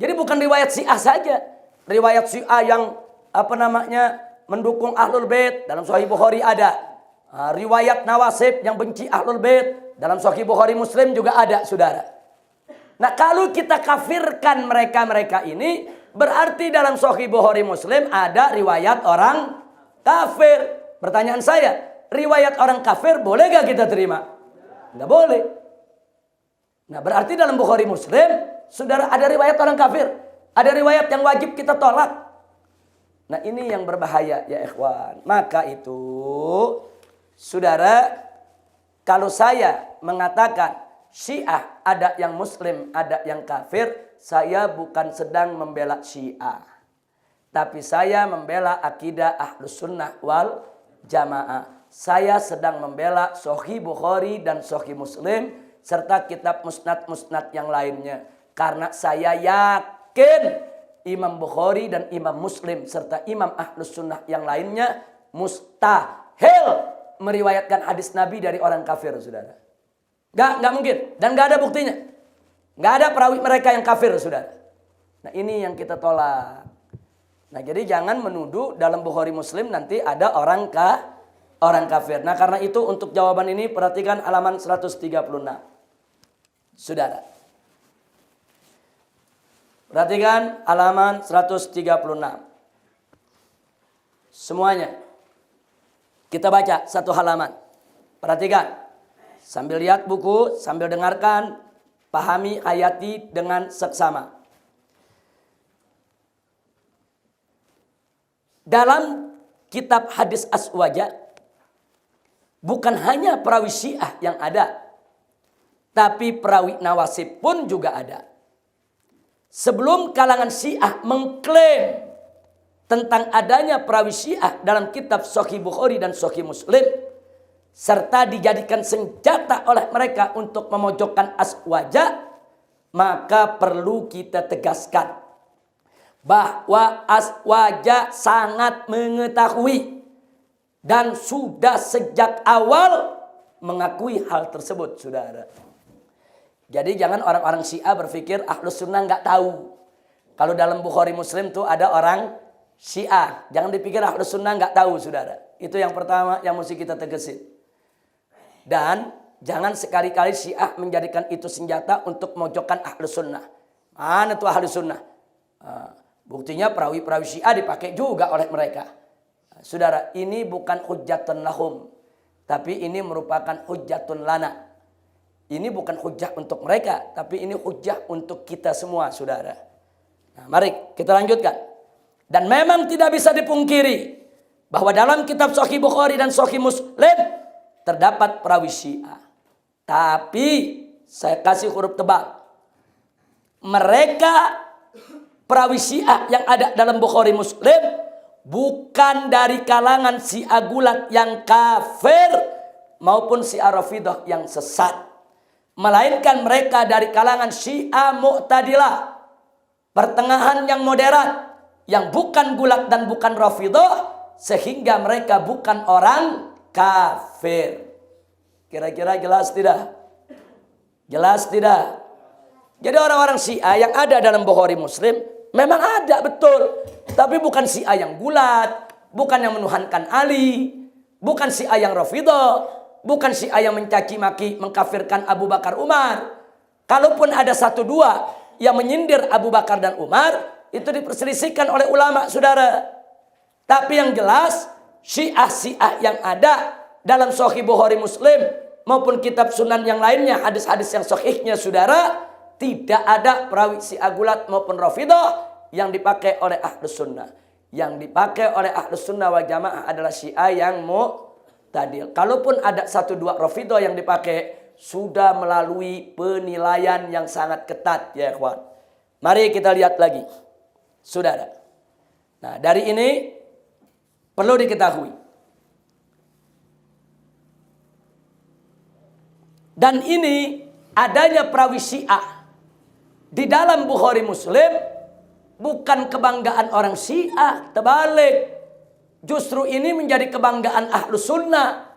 Jadi bukan riwayat Syiah saja. Riwayat Syiah yang mendukung Ahlul Bait dalam Sahih Bukhari ada. Riwayat Nawasib yang benci Ahlul Bait dalam Sahih Bukhari Muslim juga ada, saudara. Nah, kalau kita kafirkan mereka-mereka ini, berarti dalam Sahih Bukhari Muslim ada riwayat orang kafir. Pertanyaan saya, riwayat orang kafir boleh gak kita terima? Nggak boleh. Nah, berarti dalam Bukhari Muslim, saudara, ada riwayat orang kafir. Ada riwayat yang wajib kita tolak. Nah, ini yang berbahaya ya ikhwan. Maka itu, saudara, kalau saya mengatakan Syiah ada yang Muslim, ada yang kafir, saya bukan sedang membela Syiah. Tapi saya membela akidah Ahlus Sunnah wal Jamaah. Saya sedang membela Sahih Bukhari dan Sahih Muslim serta kitab musnad-musnad yang lainnya. Karena saya yakin Imam Bukhari dan Imam Muslim serta Imam Ahlus Sunnah yang lainnya mustahil meriwayatkan hadis Nabi dari orang kafir, saudara. Nggak mungkin. Dan nggak ada buktinya. Nggak ada perawi mereka yang kafir, saudara. Nah, ini yang kita tolak. Nah, jadi jangan menuduh dalam Bukhari Muslim nanti ada orang kafir. Nah, karena itu untuk jawaban ini perhatikan halaman 136. Saudara. Perhatikan halaman 136. Semuanya. Kita baca satu halaman. Perhatikan. Sambil lihat buku, sambil dengarkan, pahami, hayati dengan seksama. Dalam kitab hadis aswaja, bukan hanya perawi Syiah yang ada, tapi perawi Nawasib pun juga ada. Sebelum kalangan Syiah mengklaim tentang adanya perawi Syiah dalam kitab Sahih Bukhari dan Sahih Muslim, serta dijadikan senjata oleh mereka untuk memojokkan aswaja, maka perlu kita tegaskan bahwa aswaja sangat mengetahui dan sudah sejak awal mengakui hal tersebut, saudara. Jadi jangan orang-orang Syiah berpikir Ahlus Sunnah nggak tahu. Kalau dalam Bukhari Muslim tuh ada orang Syiah. Jangan dipikir Ahlus Sunnah nggak tahu, saudara. Itu yang pertama yang mesti kita tegesin. Dan jangan sekali-kali Syiah menjadikan itu senjata untuk memojokkan Ahlus Sunnah. Mana tuh Ahlus Sunnah? Buktinya perawi-perawi Syiah dipakai juga oleh mereka. Saudara, ini bukan hujjatun lahum, tapi ini merupakan hujjatun lana. Ini bukan hujjah untuk mereka, tapi ini hujjah untuk kita semua, saudara. Nah, mari kita lanjutkan. Dan memang tidak bisa dipungkiri bahwa dalam kitab Sahih Bukhari dan Sahih Muslim terdapat perawi Syiah. Tapi saya kasih huruf tebal. Mereka perawi Syiah yang ada dalam Bukhari Muslim bukan dari kalangan Syiah gulat yang kafir maupun Syiah Rafidah yang sesat, melainkan mereka dari kalangan Syiah Mu'tadilah, pertengahan yang moderat, yang bukan gulat dan bukan Rafidah, sehingga mereka bukan orang kafir. Kira-kira jelas tidak? Jelas tidak? Jadi orang-orang Syiah yang ada dalam Bukhari Muslim memang ada, betul. Tapi bukan Syiah yang gulat, bukan yang menuhankan Ali, bukan Syiah yang Rafidah, bukan Syiah yang mencaci maki, mengkafirkan Abu Bakar Umar. Kalaupun ada satu dua yang menyindir Abu Bakar dan Umar, itu diperselisihkan oleh ulama, saudara. Tapi yang jelas Syiah-Syiah yang ada dalam Sahih Bukhari Muslim maupun kitab sunan yang lainnya, hadis-hadis yang sahihnya, saudara, tidak ada perawi Syiah gulat maupun Rafidah yang dipakai oleh Ahlus Sunnah. Yang dipakai oleh Ahlus Sunnah wal Jamaah adalah Syiah yang mu'tadil. Kalaupun ada satu dua Rafidah yang dipakai, sudah melalui penilaian yang sangat ketat, ya ikhwan. Mari kita lihat lagi, saudara. Nah, dari ini perlu diketahui. Dan ini adanya perawi Syiah di dalam Bukhari Muslim bukan kebanggaan orang Syiah, terbalik. Justru ini menjadi kebanggaan Ahlus Sunnah.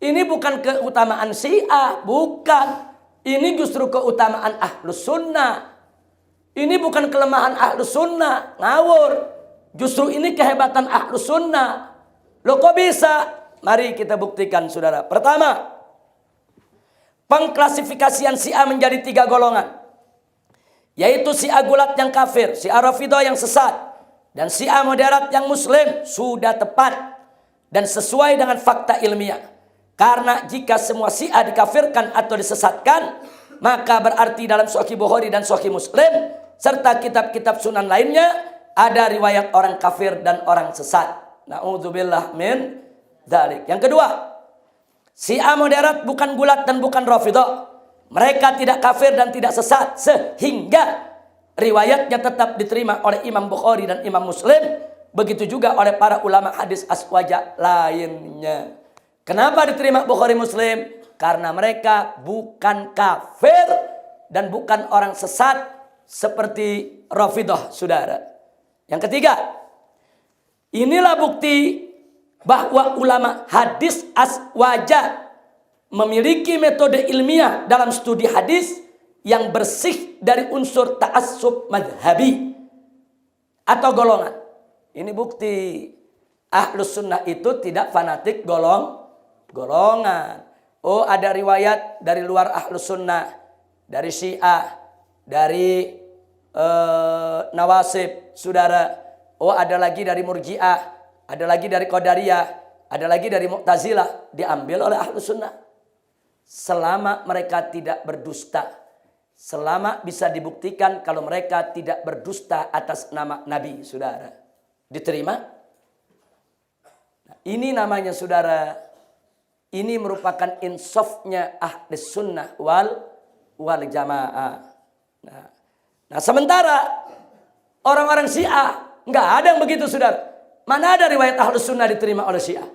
Ini bukan keutamaan Syiah, bukan. Ini justru keutamaan Ahlus Sunnah. Ini bukan kelemahan Ahlus Sunnah, ngawur. Justru ini kehebatan Ahlus Sunnah. Loh kok bisa? Mari kita buktikan, saudara. Pertama, pengklasifikasian Syiah menjadi 3 golongan. Yaitu Syiah gulat yang kafir, Syiah Rafidah yang sesat, dan Syiah moderat yang muslim. Sudah tepat dan sesuai dengan fakta ilmiah. Karena jika semua Syiah dikafirkan atau disesatkan, maka berarti dalam Sahih Bukhari dan Sahih Muslim serta kitab-kitab sunan lainnya ada riwayat orang kafir dan orang sesat. Na'udzubillah min dzalik. Yang kedua, Syiah moderat bukan gulat dan bukan Rafidah. Mereka tidak kafir dan tidak sesat, sehingga riwayatnya tetap diterima oleh Imam Bukhari dan Imam Muslim. Begitu juga oleh para ulama hadis aswaja lainnya. Kenapa diterima Bukhari Muslim? Karena mereka bukan kafir dan bukan orang sesat seperti Rafidah, saudara. Yang ketiga, inilah bukti bahwa ulama hadis aswaja memiliki metode ilmiah dalam studi hadis yang bersih dari unsur ta'assub madhabi atau golongan. Ini bukti Ahlus Sunnah itu tidak fanatik golongan. Oh, ada riwayat dari luar Ahlus Sunnah, dari Syiah, dari Nawasib, saudara. Oh, ada lagi dari Murji'ah, ada lagi dari Qadariyah, ada lagi dari Mu'tazilah, diambil oleh Ahlus Sunnah. Selama mereka tidak berdusta, selama bisa dibuktikan kalau mereka tidak berdusta atas nama Nabi, saudara, diterima. Nah, ini namanya, saudara, ini merupakan insafnya Ahlus Sunnah wal Jamaah. Nah, sementara orang-orang Syiah nggak ada yang begitu, saudara. Mana ada riwayat Ahlus Sunnah diterima oleh Syiah?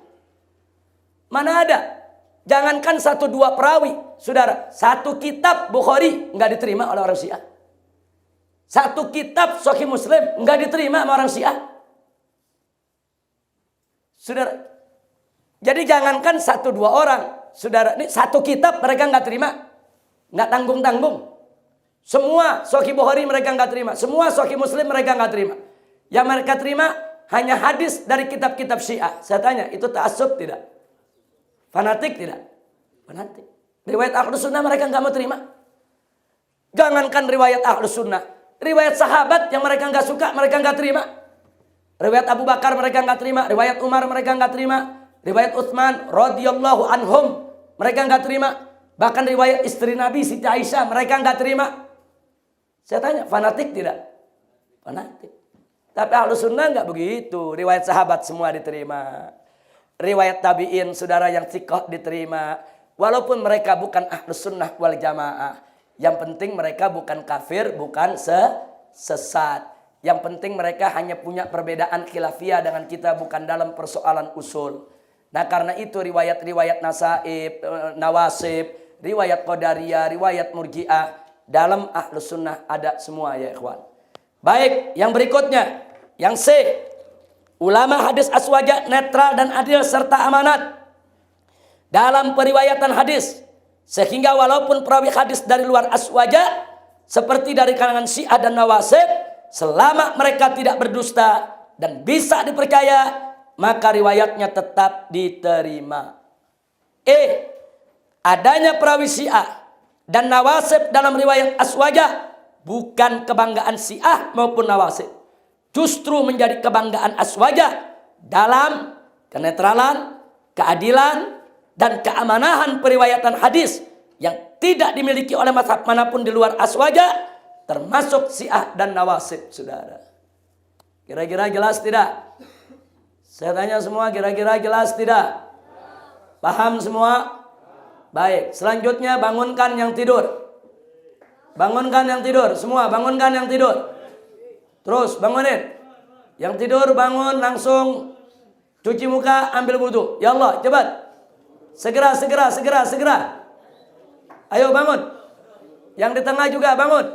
Mana ada? Jangankan 1-2 perawi, saudara. 1 kitab Bukhari nggak diterima oleh orang Syiah. 1 kitab Sahih Muslim nggak diterima sama orang Syiah, saudara. Jadi jangankan 1-2 orang, saudara, ini satu kitab mereka nggak terima. Nggak tanggung-tanggung. Semua Sahih Bukhari mereka nggak terima. Semua Sahih Muslim mereka nggak terima. Yang mereka terima hanya hadis dari kitab-kitab Syiah. Saya tanya, itu ta'assub tidak? Fanatik tidak? Fanatik. Riwayat Ahlus Sunnah mereka nggak mau terima. Jangankan riwayat Ahlus Sunnah, riwayat sahabat yang mereka nggak suka mereka nggak terima. Riwayat Abu Bakar mereka nggak terima. Riwayat Umar mereka nggak terima. Riwayat Utsman radhiyallahu anhum mereka nggak terima. Bahkan riwayat istri Nabi Siti Aisyah mereka nggak terima. Saya tanya, fanatik tidak? Fanatik. Tapi Ahlus Sunnah nggak begitu. Riwayat sahabat semua diterima. Riwayat tabi'in, saudara yang thiqah diterima. Walaupun mereka bukan Ahlus Sunnah wal Jamaah. Yang penting mereka bukan kafir, bukan sesat. Yang penting mereka hanya punya perbedaan khilafiyah dengan kita, bukan dalam persoalan usul. Nah karena itu riwayat-riwayat nasaib, nawasib, riwayat qadariyah, riwayat murji'ah. Dalam Ahlus Sunnah ada semua ya ikhwan. Baik, yang berikutnya. Yang C. Ulama hadis aswaja netral dan adil serta amanat dalam periwayatan hadis. Sehingga walaupun perawi hadis dari luar aswaja, seperti dari kalangan Syiah dan Nawasib, selama mereka tidak berdusta dan bisa dipercaya, maka riwayatnya tetap diterima. Adanya perawi Syiah dan Nawasib dalam riwayat aswaja bukan kebanggaan Syiah maupun Nawasib. Justru menjadi kebanggaan aswaja dalam kenetralan, keadilan, dan keamanahan periwayatan hadis yang tidak dimiliki oleh mazhab manapun di luar aswaja, termasuk Syiah dan Nawasib, saudara. Kira-kira jelas tidak? Saya tanya semua, kira-kira jelas tidak? Paham semua? Baik, selanjutnya bangunkan yang tidur. Bangunkan yang tidur, semua bangunkan yang tidur. Terus bangunin. Yang tidur bangun langsung cuci muka, ambil wudu. Ya Allah, cepat. Segera. Ayo bangun. Yang di tengah juga bangun.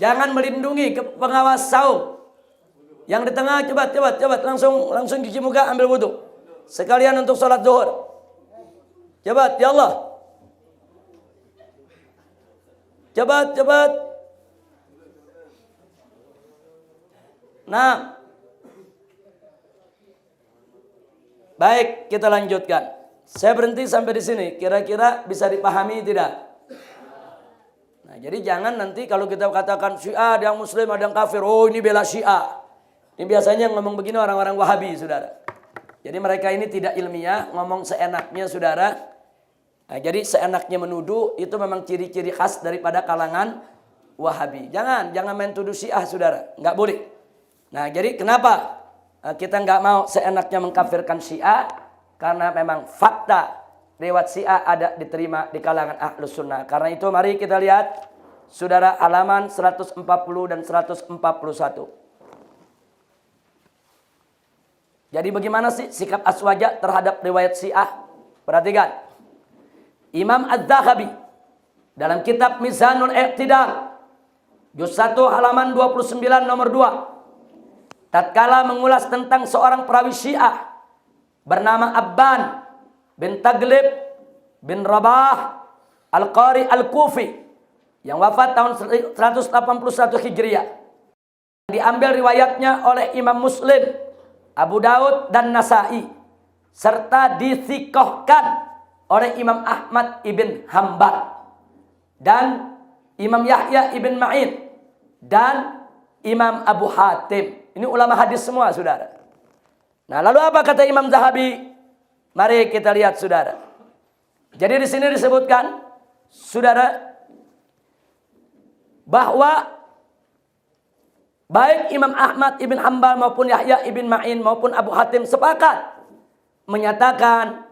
Jangan melindungi ke pengawas saum. Yang di tengah cepat. Langsung cuci muka, ambil wudu. Sekalian untuk sholat zuhur. Cepat, ya Allah. Cepat. Nah. Baik, kita lanjutkan. Saya berhenti sampai di sini. Kira-kira bisa dipahami tidak? Nah, jadi jangan nanti kalau kita katakan Syiah ada yang muslim, ada yang kafir. Oh, ini bela Syiah. Ini biasanya ngomong begini orang-orang Wahabi, saudara. Jadi mereka ini tidak ilmiah, ngomong seenaknya, saudara. Nah, jadi seenaknya menuduh itu memang ciri-ciri khas daripada kalangan Wahabi. Jangan main tuduh Syiah, saudara. Nggak boleh. Nah, jadi kenapa kita nggak mau seenaknya mengkafirkan Syiah? Karena memang fakta riwayat Syiah ada diterima di kalangan Ahlus Sunnah. Karena itu mari kita lihat, saudara, halaman 140 dan 141. Jadi bagaimana sih sikap aswaja terhadap riwayat Syiah? Perhatikan. Imam Az-Zahabi dalam kitab Mizanul I'tidal juz 1 halaman 29 nomor 2. Tatkala mengulas tentang seorang perawi Syiah bernama Abban bin Taglib bin Rabah Al-Qari Al-Kufi yang wafat tahun 181 Hijriah. Diambil riwayatnya oleh Imam Muslim, Abu Daud dan Nasai, serta dithikohkan oleh Imam Ahmad ibn Hanbal dan Imam Yahya ibn Ma'in dan Imam Abu Hatim. Ini ulama hadis semua, saudara. Nah, lalu apa kata Imam Zahabi? Mari kita lihat, saudara. Jadi di sini disebutkan, saudara, bahwa baik Imam Ahmad ibn Hanbal maupun Yahya ibn Ma'in maupun Abu Hatim sepakat menyatakan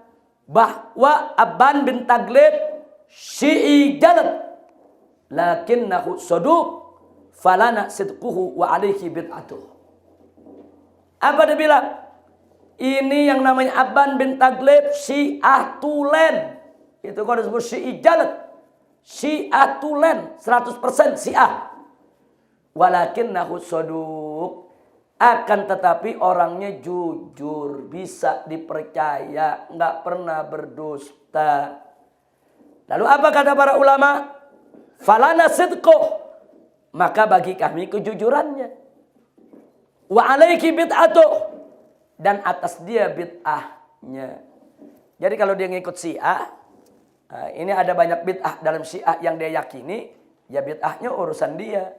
bahwa Abban bin Taglib Syi'i jalad lakinnahu saduq falana sidquhu wa alaihi bid'atuh. Apa dia bilang? Ini yang namanya Abban bin Taglib Syiah tulen. Itu kalau disebut Syi'i jalad. Syiah tulen, 100% Syiah. Walakinnahu saduq. Akan tetapi orangnya jujur, bisa dipercaya, nggak pernah berdusta. Lalu apa kata para ulama? Falana sidqo, maka bagi kami kejujurannya. Wa alaiki bid'atu, dan atas dia bid'ahnya. Jadi kalau dia ngikut Syiah, ini ada banyak bid'ah dalam Syiah yang dia yakini, ya bid'ahnya urusan dia.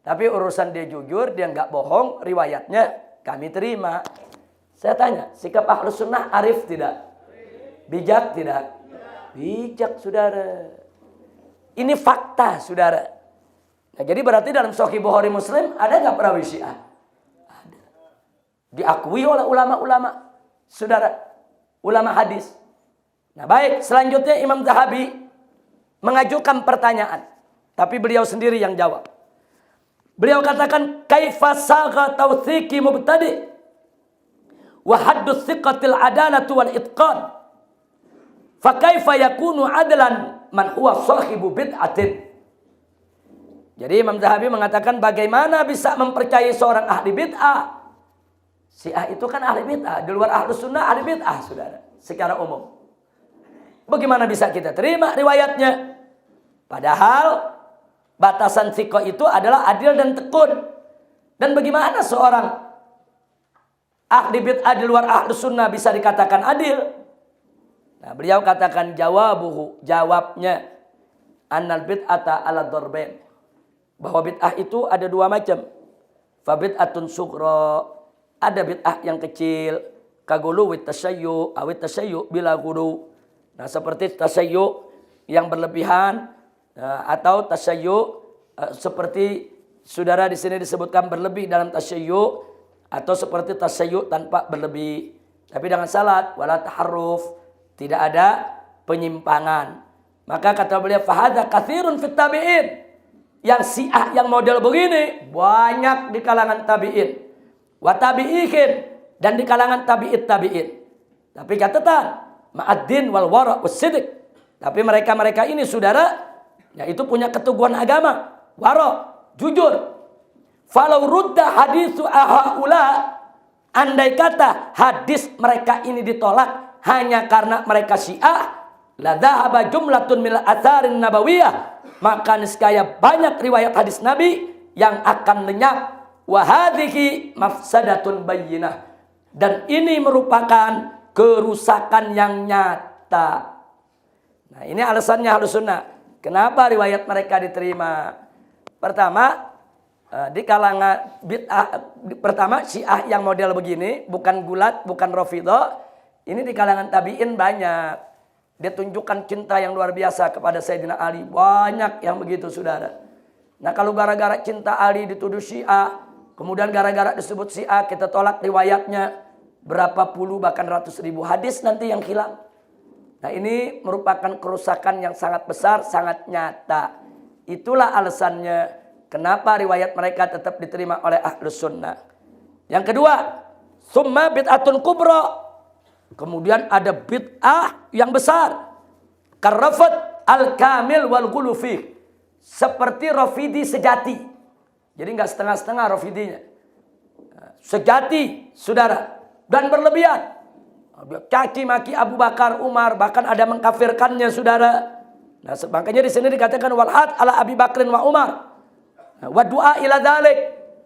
Tapi urusan dia jujur, dia nggak bohong, riwayatnya kami terima. Saya tanya, sikap Ahlus Sunnah arif tidak? Bijak tidak? Bijak, saudara. Ini fakta, saudara. Nah, jadi berarti dalam Sahih Bukhari Muslim ada nggak perawi Syiah? Ada. Diakui oleh ulama-ulama, saudara, ulama hadis. Nah baik, selanjutnya Imam Zahabi mengajukan pertanyaan, tapi beliau sendiri yang jawab. Beliau katakan, kaifa saga tawthiki mubtadi wa haddu thiqatil adalatu wal itqan. Fa kaifa yakunu adlan man huwa sahibu bid'atin. Jadi Imam Zahabi mengatakan bagaimana bisa mempercayai seorang ahli bid'ah. Syiah itu kan ahli bid'ah, di luar Ahlus Sunnah ahli bid'ah, saudara, secara umum. Bagaimana bisa kita terima riwayatnya? Padahal batasan thiqah itu adalah adil dan tekun. Dan bagaimana seorang ahli bid'ah di luar Ahlus Sunnah bisa dikatakan adil? Nah, beliau katakan jawabnya annal bid'ata ala darbain. Bahwa bid'ah itu ada dua macam. Fa bid'atun sughra, ada bid'ah yang kecil, kagulu wit tasayyu awit tasayyu bila gulu. Nah, seperti tasayyu yang berlebihan, atau tasayyu seperti saudara di sini disebutkan berlebih dalam tasayyu, atau seperti tasayyu tanpa berlebih. Tapi dengan salat wala taharruf, tidak ada penyimpangan. Maka kata beliau fahadza katsirun fit tabi'in. Yang Syiah yang model begini banyak di kalangan tabi'in. Wa tabi'ihin, dan di kalangan tabi'in. Tapi catatan ma'ad-din wal wara' was-sidq. Tapi mereka-mereka ini saudara, yaitu punya keteguhan agama, wara', jujur. Falau rudda haditsu ahaula, andai kata hadis mereka ini ditolak hanya karena mereka Syiah, la dhahaba jumlatun min al-atharin nabawiyah, maka niscaya banyak riwayat hadis Nabi yang akan lenyap. Wa hadhihi mafsadatun bayyinah, dan ini merupakan kerusakan yang nyata. Nah, ini alasannya Ahlus Sunnah. Kenapa riwayat mereka diterima? Pertama, di kalangan bid'ah, pertama Syiah yang model begini, bukan gulat, bukan Rafidhah, ini di kalangan tabi'in banyak. Dia tunjukkan cinta yang luar biasa kepada Sayyidina Ali. Banyak yang begitu, saudara. Nah, kalau gara-gara cinta Ali dituduh Syiah, kemudian gara-gara disebut Syiah kita tolak riwayatnya, berapa puluh bahkan ratus ribu hadis nanti yang hilang. Nah, ini merupakan kerusakan yang sangat besar, sangat nyata. Itulah alasannya kenapa riwayat mereka tetap diterima oleh Ahlus Sunnah. Yang kedua, summa bid'atun kubra. Kemudian ada bid'ah yang besar. Karrafat al-kamil wal gulufi. Seperti Rafidi sejati. Jadi enggak setengah-setengah Rafidinya. Sejati, saudara. Dan berlebihan. Caci maki Abu Bakar, Umar, bahkan ada mengkafirkannya, saudara. Nah, makanya di sini dikatakan walhat ala Abi Bakrin wa Umar. Nah, wa du'a ila dzalik,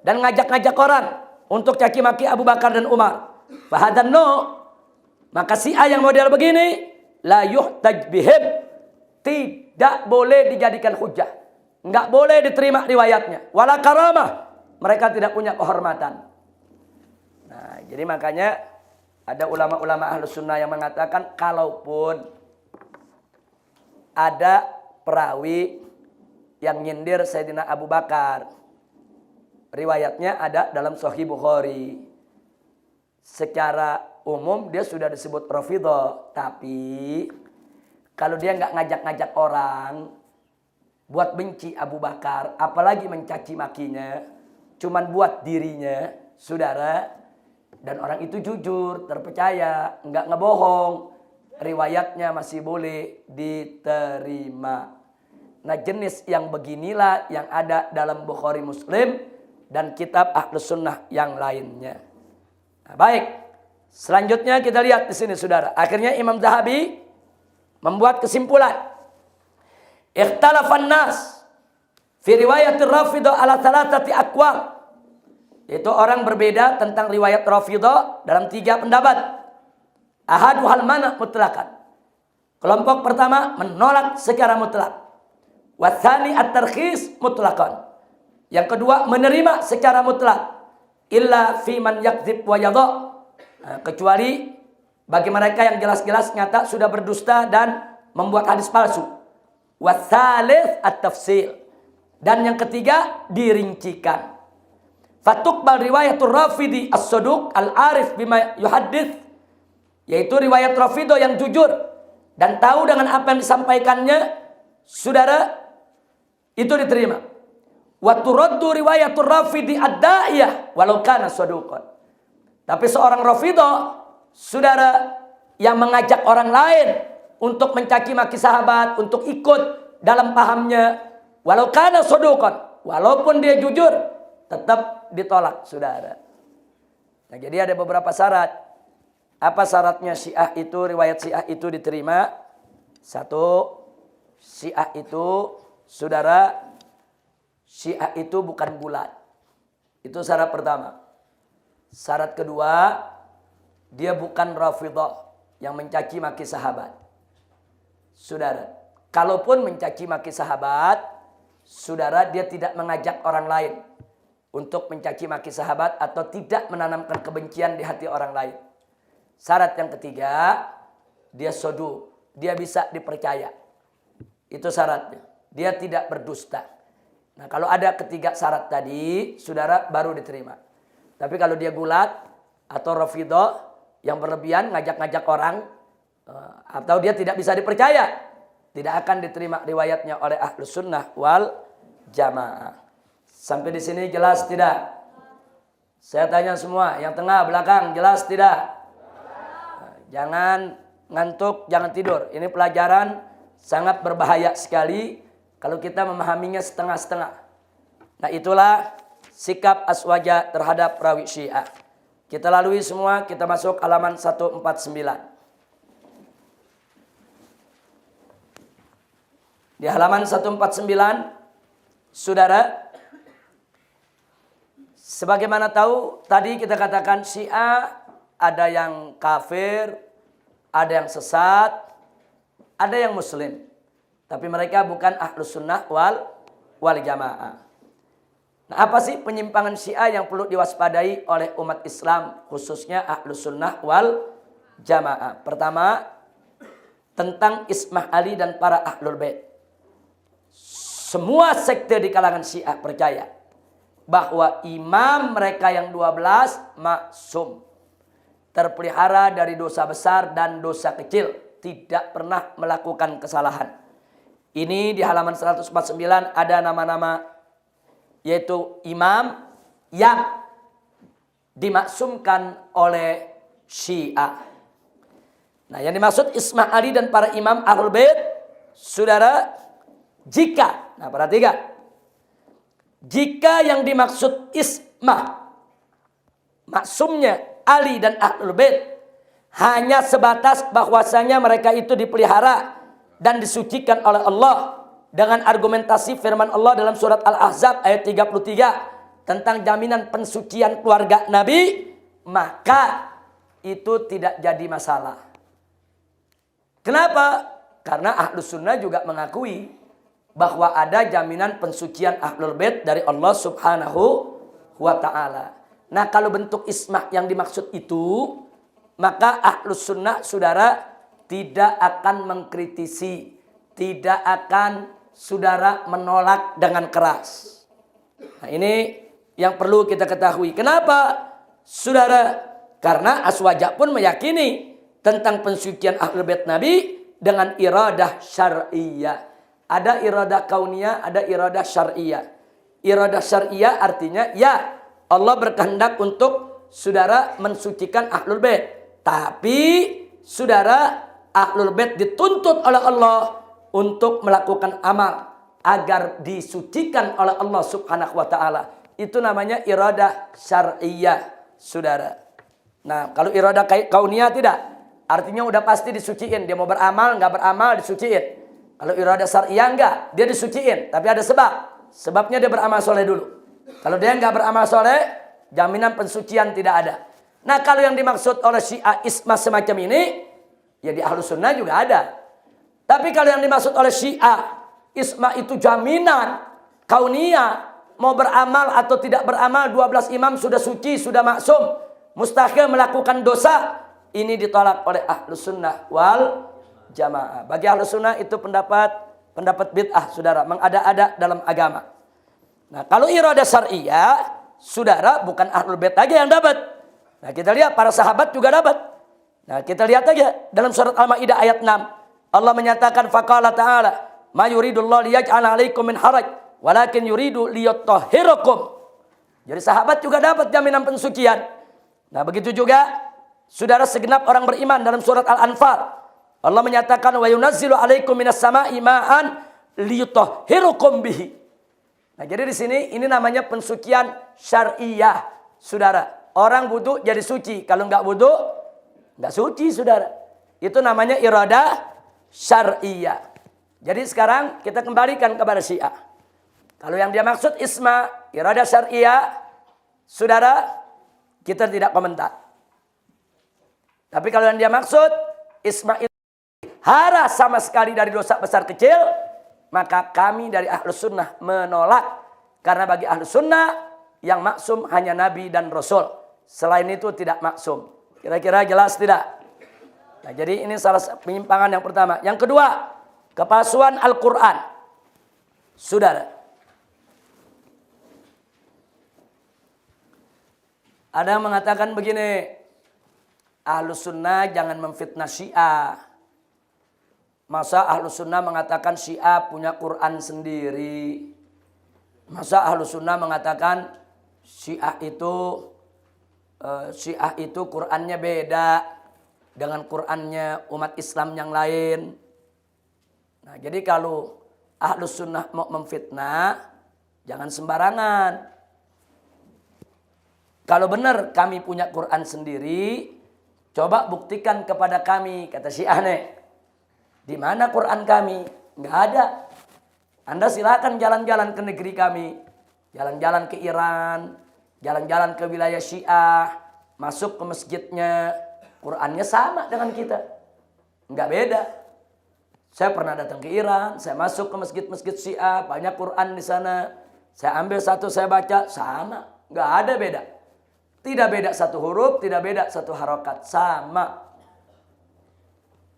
dan ngajak-ngajak orang untuk caci maki Abu Bakar dan Umar. Fahadan no, maka Syiah yang model begini la yuhtaj bihim, tidak boleh dijadikan hujah. Enggak boleh diterima riwayatnya. Wala karamah, mereka tidak punya kehormatan. Nah, jadi makanya ada ulama-ulama Ahlus Sunnah yang mengatakan kalaupun ada perawi yang nyindir Sayyidina Abu Bakar, riwayatnya ada dalam Sahih Bukhari. Secara umum dia sudah disebut Rafidhah, tapi kalau dia nggak ngajak-ngajak orang buat benci Abu Bakar, apalagi mencaci makinya, cuman buat dirinya, saudara, dan orang itu jujur, terpercaya, nggak ngebohong, riwayatnya masih boleh diterima. Nah, jenis yang beginilah yang ada dalam Bukhari Muslim, dan kitab Ahlus Sunnah yang lainnya. Nah, baik. Selanjutnya kita lihat di sini saudara. Akhirnya Imam Zahabi membuat kesimpulan. Ikhtalafan nas fi riwayatir Rafidah ala thalathati aqwal. Itu orang berbeda tentang riwayat Rafidah dalam 3 pendapat. Ahadu hal mana mutlaqan. Kelompok pertama menolak secara mutlak. Watsani at-tarkhis mutlaqan. Yang kedua menerima secara mutlak. Illa fi man yakdzib wa yadha. Kecuali bagi mereka yang jelas-jelas nyata sudah berdusta dan membuat hadis palsu. Watsalits at-tafsil. Dan yang ketiga dirincikan. Fatuqbal riwayatur Rafidi as-saduq al-arif bima yuhaddits, yaitu riwayat Rafidah yang jujur dan tahu dengan apa yang disampaikannya, saudara, itu diterima. Wa turaddu riwayatur Rafidi ad-da'iyah walau kana saduqan. Tapi seorang Rafidah, saudara, yang mengajak orang lain untuk mencaci maki sahabat, untuk ikut dalam pahamnya, walau kana saduqan, walaupun dia jujur, tetap ditolak, saudara. Nah, jadi ada beberapa syarat. Apa syaratnya Syiah itu, riwayat Syiah itu diterima? 1, Syiah itu, saudara, Syiah itu bukan bulat. Itu syarat pertama. Syarat kedua, dia bukan Rafidah yang mencaci maki sahabat. Saudara, kalaupun mencaci maki sahabat, saudara, dia tidak mengajak orang lain untuk mencaci maki sahabat atau tidak menanamkan kebencian di hati orang lain. Syarat yang ketiga, dia sodu, dia bisa dipercaya. Itu syaratnya. Dia tidak berdusta. Nah, kalau ada ketiga syarat tadi, saudara, baru diterima. Tapi kalau dia gulat atau Rafidah yang berlebihan ngajak-ngajak orang, atau dia tidak bisa dipercaya, tidak akan diterima riwayatnya oleh Ahlus Sunnah wal Jamaah. Sampai di sini jelas tidak? Saya tanya semua, yang tengah belakang jelas tidak? Jangan ngantuk, jangan tidur. Ini pelajaran sangat berbahaya sekali kalau kita memahaminya setengah-setengah. Nah, itulah sikap Aswaja terhadap perawi Syiah. Kita lalui semua, kita masuk halaman 149. Di halaman 149, saudara, sebagaimana tahu tadi kita katakan Syiah ada yang kafir, ada yang sesat, ada yang muslim. Tapi mereka bukan Ahlus Sunnah wal Jamaah. Nah, apa sih penyimpangan Syiah yang perlu diwaspadai oleh umat Islam, khususnya Ahlus Sunnah wal Jamaah? Pertama, tentang Ismah Ali dan para Ahlul Bait. Semua sekte di kalangan Syiah percaya bahwa imam mereka yang 12 maksum, terpelihara dari dosa besar dan dosa kecil, tidak pernah melakukan kesalahan. Ini di halaman 149 ada nama-nama, yaitu imam yang dimaksumkan oleh Syiah. Nah, yang dimaksud Ismah Ali dan para imam Ahlul Bait, saudara, jika, nah perhatikan, jika yang dimaksud Ismah, maksumnya Ali dan Ahlul Bait, hanya sebatas bahwasanya mereka itu dipelihara dan disucikan oleh Allah dengan argumentasi firman Allah dalam surat Al-Ahzab ayat 33 tentang jaminan pensucian keluarga Nabi, maka itu tidak jadi masalah. Kenapa? Karena Ahlus Sunnah juga mengakui bahwa ada jaminan pensucian Ahlul Bait dari Allah Subhanahu wa ta'ala. Nah, kalau bentuk ismah yang dimaksud itu, maka Ahlus Sunnah, saudara, tidak akan mengkritisi, tidak akan, saudara, menolak dengan keras. Nah, ini yang perlu kita ketahui. Kenapa, saudara? Karena Aswaja pun meyakini tentang pensucian Ahlul Bait Nabi dengan iradah syar'iyah. Ada iradah kauniyah, ada iradah syar'iyah. Iradah syar'iyah artinya, ya, Allah berkehendak untuk, saudara, mensucikan Ahlul Bait. Tapi, saudara, Ahlul Bait dituntut oleh Allah untuk melakukan amal agar disucikan oleh Allah Subhanahu wa ta'ala. itu namanya iradah syar'iyah, saudara. Nah, kalau iradah kauniyah tidak. Artinya udah pasti disuciin. Dia mau beramal, nggak beramal, disuciin. Kalau iradah syar'iyah enggak, dia disuciin. Tapi ada sebab. Sebabnya dia beramal soleh dulu. Kalau dia nggak beramal soleh, jaminan pensucian tidak ada. Nah, kalau yang dimaksud oleh Syiah isma semacam ini, ya di Ahlus Sunnah juga ada. Tapi kalau yang dimaksud oleh Syiah isma itu jaminan kauniyah, mau beramal atau tidak beramal 12 imam sudah suci, sudah maksum, mustahil melakukan dosa, ini ditolak oleh Ahlus Sunnah wal Jamaah. Bagi Ahlus Sunnah itu pendapat bid'ah, saudara, mengada-ada dalam agama. Nah, kalau iradah syar'iyah, saudara, bukan Ahlul Bait lagi yang dapat. Nah, kita lihat para sahabat juga dapat. Nah, kita lihat aja dalam surat Al-Maidah ayat 6. Allah menyatakan faqala ta'ala, "Ma yuridullahu liyaj'ala 'alaikum min haraj, walakin yuridu liyutahhirakum." Jadi sahabat juga dapat jaminan pensucian. Nah, begitu juga saudara segenap orang beriman dalam surat Al-Anfal. Allah menyatakan wa yunazzilu 'alaikum minas sama'i ma'an liyutahhirakum bihi. Nah, jadi di sini ini namanya pensucian syar'iyah, saudara. Orang wudu jadi suci, kalau enggak wudu enggak suci, saudara. Itu namanya iradah syar'iyah. Jadi sekarang kita kembalikan kepada Syiah. Kalau yang dia maksud isma, iradah syar'iyah, saudara, kita tidak komentar. Tapi kalau yang dia maksud isma itu hara sama sekali dari dosa besar kecil, maka kami dari Ahlus Sunnah menolak. Karena bagi Ahlus Sunnah yang maksum hanya Nabi dan Rasul. Selain itu tidak maksum. Kira-kira jelas tidak? Nah, jadi ini salah satu penyimpangan yang pertama. Yang kedua, kepalsuan Al-Quran. Saudara, ada yang mengatakan begini, Ahlus Sunnah jangan memfitnah Syiah. Masa Ahlus Sunnah mengatakan Syiah punya Quran sendiri? Masa Ahlus Sunnah mengatakan Syiah itu Qurannya beda dengan Qurannya umat Islam yang lain? Nah, jadi kalau Ahlus Sunnah mau memfitnah, jangan sembarangan. Kalau benar kami punya Quran sendiri, coba buktikan kepada kami, kata Syiah nih. Di mana Quran kami? Nggak ada. Anda silakan jalan-jalan ke negeri kami, jalan-jalan ke Iran, jalan-jalan ke wilayah Syiah, masuk ke masjidnya, Qurannya sama dengan kita, nggak beda. Saya pernah datang ke Iran, saya masuk ke masjid-masjid Syiah, banyak Quran di sana. Saya ambil satu, saya baca, sama, nggak ada beda. Tidak beda satu huruf, tidak beda satu harokat, sama.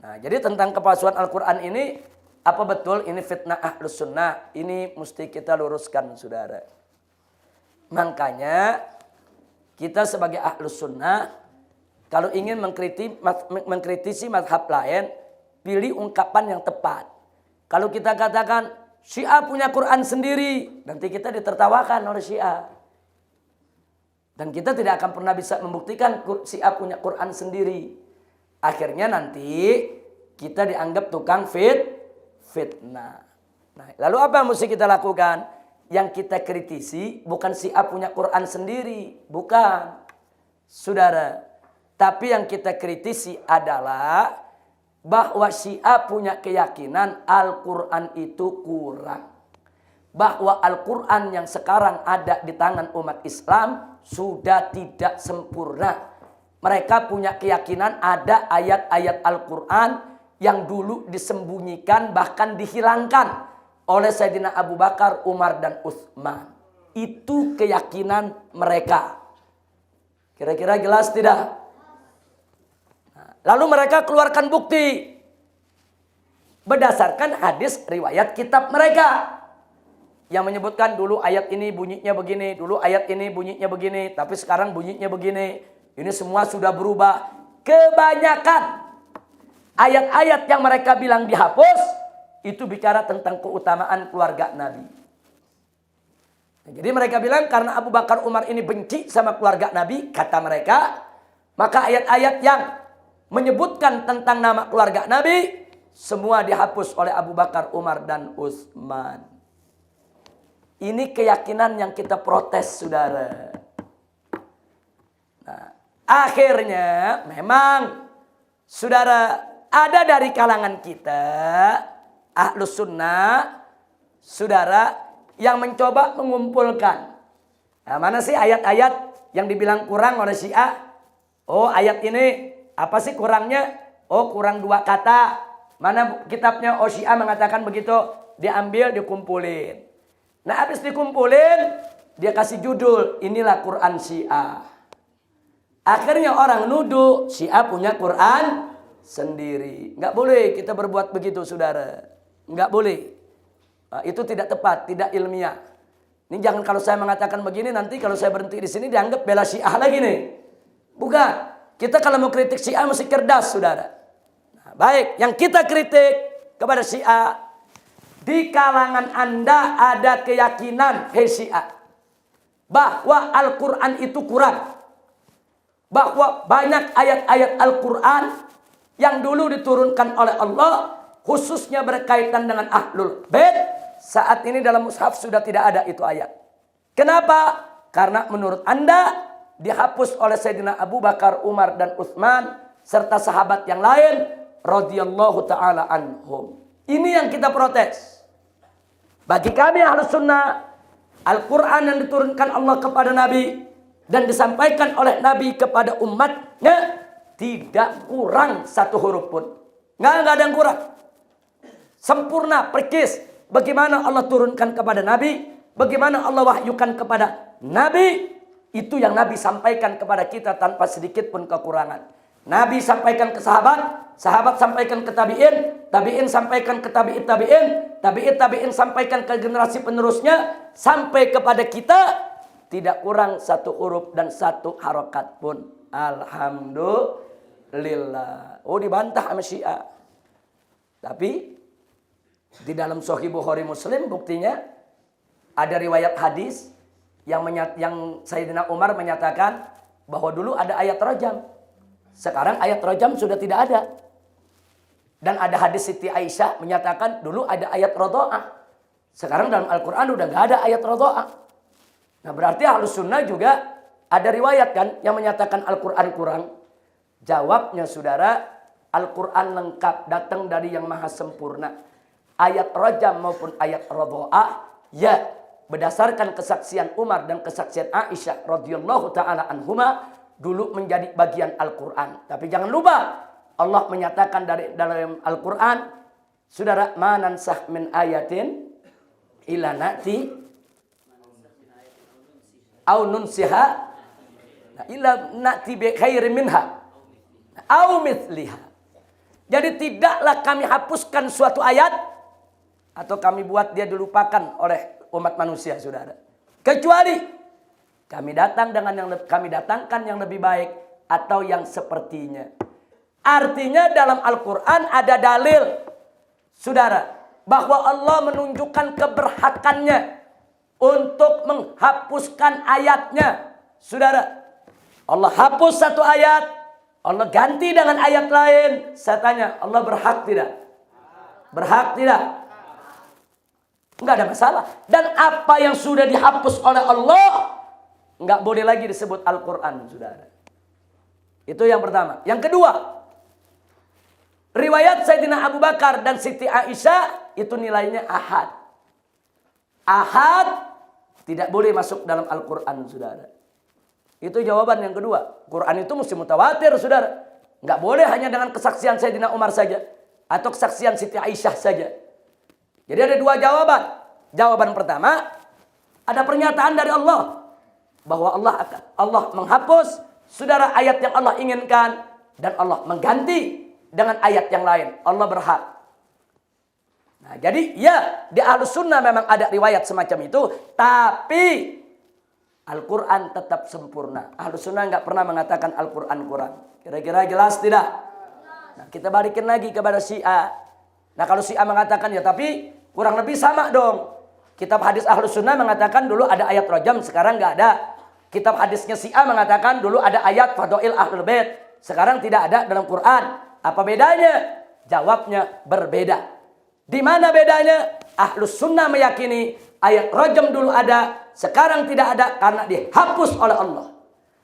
Nah, jadi tentang kepalsuan Al-Quran ini, apa betul ini fitnah Ahlus Sunnah? Ini mesti kita luruskan, saudara. Makanya kita sebagai Ahlus Sunnah, kalau ingin mengkritisi mazhab lain, pilih ungkapan yang tepat. Kalau kita katakan Syiah punya Quran sendiri, nanti kita ditertawakan oleh Syiah. Dan kita tidak akan pernah bisa membuktikan Syiah punya Quran sendiri. Akhirnya nanti kita dianggap tukang fitnah. Nah, lalu apa yang mesti kita lakukan? Yang kita kritisi bukan Syiah punya Quran sendiri, bukan, saudara. Tapi yang kita kritisi adalah bahwa Syiah punya keyakinan Al-Quran itu kurang. Bahwa Al-Quran yang sekarang ada di tangan umat Islam sudah tidak sempurna. Mereka punya keyakinan ada ayat-ayat Al-Quran yang dulu disembunyikan bahkan dihilangkan oleh Sayyidina Abu Bakar, Umar, dan Utsman. Itu keyakinan mereka. Kira-kira jelas tidak? Lalu mereka keluarkan bukti berdasarkan hadis riwayat kitab mereka yang menyebutkan dulu ayat ini bunyinya begini, dulu ayat ini bunyinya begini, tapi sekarang bunyinya begini. Ini semua sudah berubah. Kebanyakan ayat-ayat yang mereka bilang dihapus itu bicara tentang keutamaan keluarga Nabi. Nah, jadi mereka bilang karena Abu Bakar, Umar ini benci sama keluarga Nabi, kata mereka, maka ayat-ayat yang menyebutkan tentang nama keluarga Nabi semua dihapus oleh Abu Bakar, Umar, dan Utsman. Ini keyakinan yang kita protes, saudara. Nah, akhirnya memang, saudara, ada dari kalangan kita, Ahlus Sunnah, saudara, yang mencoba mengumpulkan. Nah, mana sih ayat-ayat yang dibilang kurang oleh Syiah? Oh, ayat ini apa sih kurangnya? Oh, kurang 2 kata. Mana kitabnya? Oh, Syiah mengatakan begitu. Diambil, dikumpulin. Nah, habis dikumpulin, dia kasih judul, inilah Quran Syiah. Akhirnya orang nuduh Syiah punya Quran sendiri. Nggak boleh kita berbuat begitu, saudara. Nggak boleh. Nah, itu tidak tepat, tidak ilmiah. Ini jangan kalau saya mengatakan begini, nanti kalau saya berhenti di sini dianggap bela Syiah lagi nih. Bukan. Kita kalau mau kritik Syiah mesti cerdas, saudara. Nah, baik, yang kita kritik kepada Syiah, di kalangan Anda ada keyakinan, hei Syiah, bahwa Al-Quran itu kurang. Bahwa banyak ayat-ayat Al-Quran yang dulu diturunkan oleh Allah, khususnya berkaitan dengan Ahlul Bait, saat ini dalam mushaf sudah tidak ada itu ayat. Kenapa? Karena menurut Anda dihapus oleh Sayyidina Abu Bakar, Umar, dan Utsman, serta sahabat yang lain, radhiyallahu ta'ala anhum. Ini yang kita protes. Bagi kami Ahlus Sunnah, Al-Quran yang diturunkan Allah kepada Nabi dan disampaikan oleh Nabi kepada umatnya tidak kurang 1 huruf pun. Nggak ada yang kurang. Sempurna, persis. Bagaimana Allah turunkan kepada Nabi, bagaimana Allah wahyukan kepada Nabi, itu yang Nabi sampaikan kepada kita tanpa sedikit pun kekurangan. Nabi sampaikan ke sahabat, sahabat sampaikan ke tabi'in, tabi'in sampaikan ke tabi'in tabi'in, tabi'in tabi'in sampaikan ke generasi penerusnya, sampai kepada kita tidak kurang 1 huruf dan 1 harokat pun. Alhamdulillah. Oh, dibantah sama Syiah. Tapi di dalam Sahih Bukhari Muslim buktinya ada riwayat hadis yang Sayyidina Umar menyatakan bahwa dulu ada ayat rajam. Sekarang ayat rajam sudah tidak ada. Dan ada hadis Siti Aisyah menyatakan dulu ada ayat radha'ah. Sekarang dalam Al-Quran udah nggak ada ayat radha'ah. Nah, berarti Ahlus Sunnah juga ada riwayat kan yang menyatakan Al-Quran kurang. Jawabnya, saudara, Al-Quran lengkap, datang dari yang maha sempurna. Ayat rajam maupun ayat radha'ah, ya, berdasarkan kesaksian Umar dan kesaksian Aisyah radhiyallahu ta'ala anhuma, dulu menjadi bagian Al-Quran. Tapi jangan lupa, Allah menyatakan dalam Al-Quran, saudara, manansah min ayatin ila na'ti au nunsiha ila na'ti bi khairin minha au mithliha. Jadi tidaklah kami hapuskan suatu ayat atau kami buat dia dilupakan oleh umat manusia, saudara, kecuali kami datangkan yang lebih baik atau yang sepertinya. Artinya dalam Al-Quran ada dalil, saudara, bahwa Allah menunjukkan keberhakannya untuk menghapuskan ayatnya. Saudara, Allah hapus 1 ayat, Allah ganti dengan ayat lain. Saya tanya, Allah berhak tidak? Berhak tidak? Enggak ada masalah. Dan apa yang sudah dihapus oleh Allah nggak boleh lagi disebut Al-Quran, saudara. Itu yang pertama. Yang kedua, riwayat Sayyidina Abu Bakar dan Siti Aisyah itu nilainya ahad. Ahad tidak boleh masuk dalam Al-Quran, saudara. Itu jawaban yang kedua. Quran itu mesti mutawatir, saudara. Nggak boleh hanya dengan kesaksian Sayyidina Umar saja atau kesaksian Siti Aisyah saja. Jadi ada 2 jawaban. Jawaban pertama, ada pernyataan dari Allah bahwa Allah menghapus, saudara, ayat yang Allah inginkan dan Allah mengganti dengan ayat yang lain. Allah berhak. Nah, jadi ya di Ahlus Sunnah memang ada riwayat semacam itu, tapi Al-Quran tetap sempurna. Ahlus Sunnah nggak pernah mengatakan Al-Quran kurang. Kira-kira jelas tidak? Nah, kita balikin lagi kepada Syiah. Nah, kalau Syiah mengatakan ya tapi kurang lebih sama dong. Kitab hadis Ahlus Sunnah mengatakan dulu ada ayat rajam, sekarang nggak ada. Kitab hadisnya Syiah mengatakan dulu ada ayat fadail Ahlul Bait, sekarang tidak ada dalam Quran. Apa bedanya? Jawabnya berbeda. Di mana bedanya? Ahlus Sunnah meyakini Ayat rajam dulu ada, sekarang tidak ada karena dihapus oleh Allah.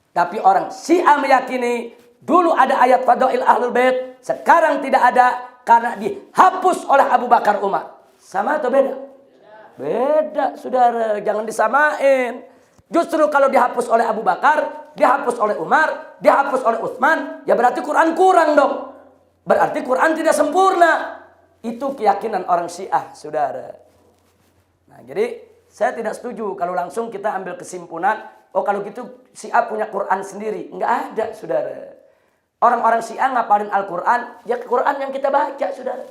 Tapi orang Syiah meyakini dulu ada ayat fadail ahlul bait, sekarang tidak ada karena dihapus oleh Abu Bakar Umar. Sama atau beda? Beda, saudara. Jangan disamain. Justru kalau dihapus oleh Abu Bakar, dihapus oleh Umar, dihapus oleh Utsman, ya berarti Quran kurang dong. Berarti Quran tidak sempurna. Itu keyakinan orang Syiah, saudara. Nah, jadi saya tidak setuju kalau langsung kita ambil kesimpulan, oh kalau gitu Syiah punya Quran sendiri. Enggak ada, saudara. Orang-orang Syiah ngapalin Al-Quran, ya Quran yang kita baca, saudara.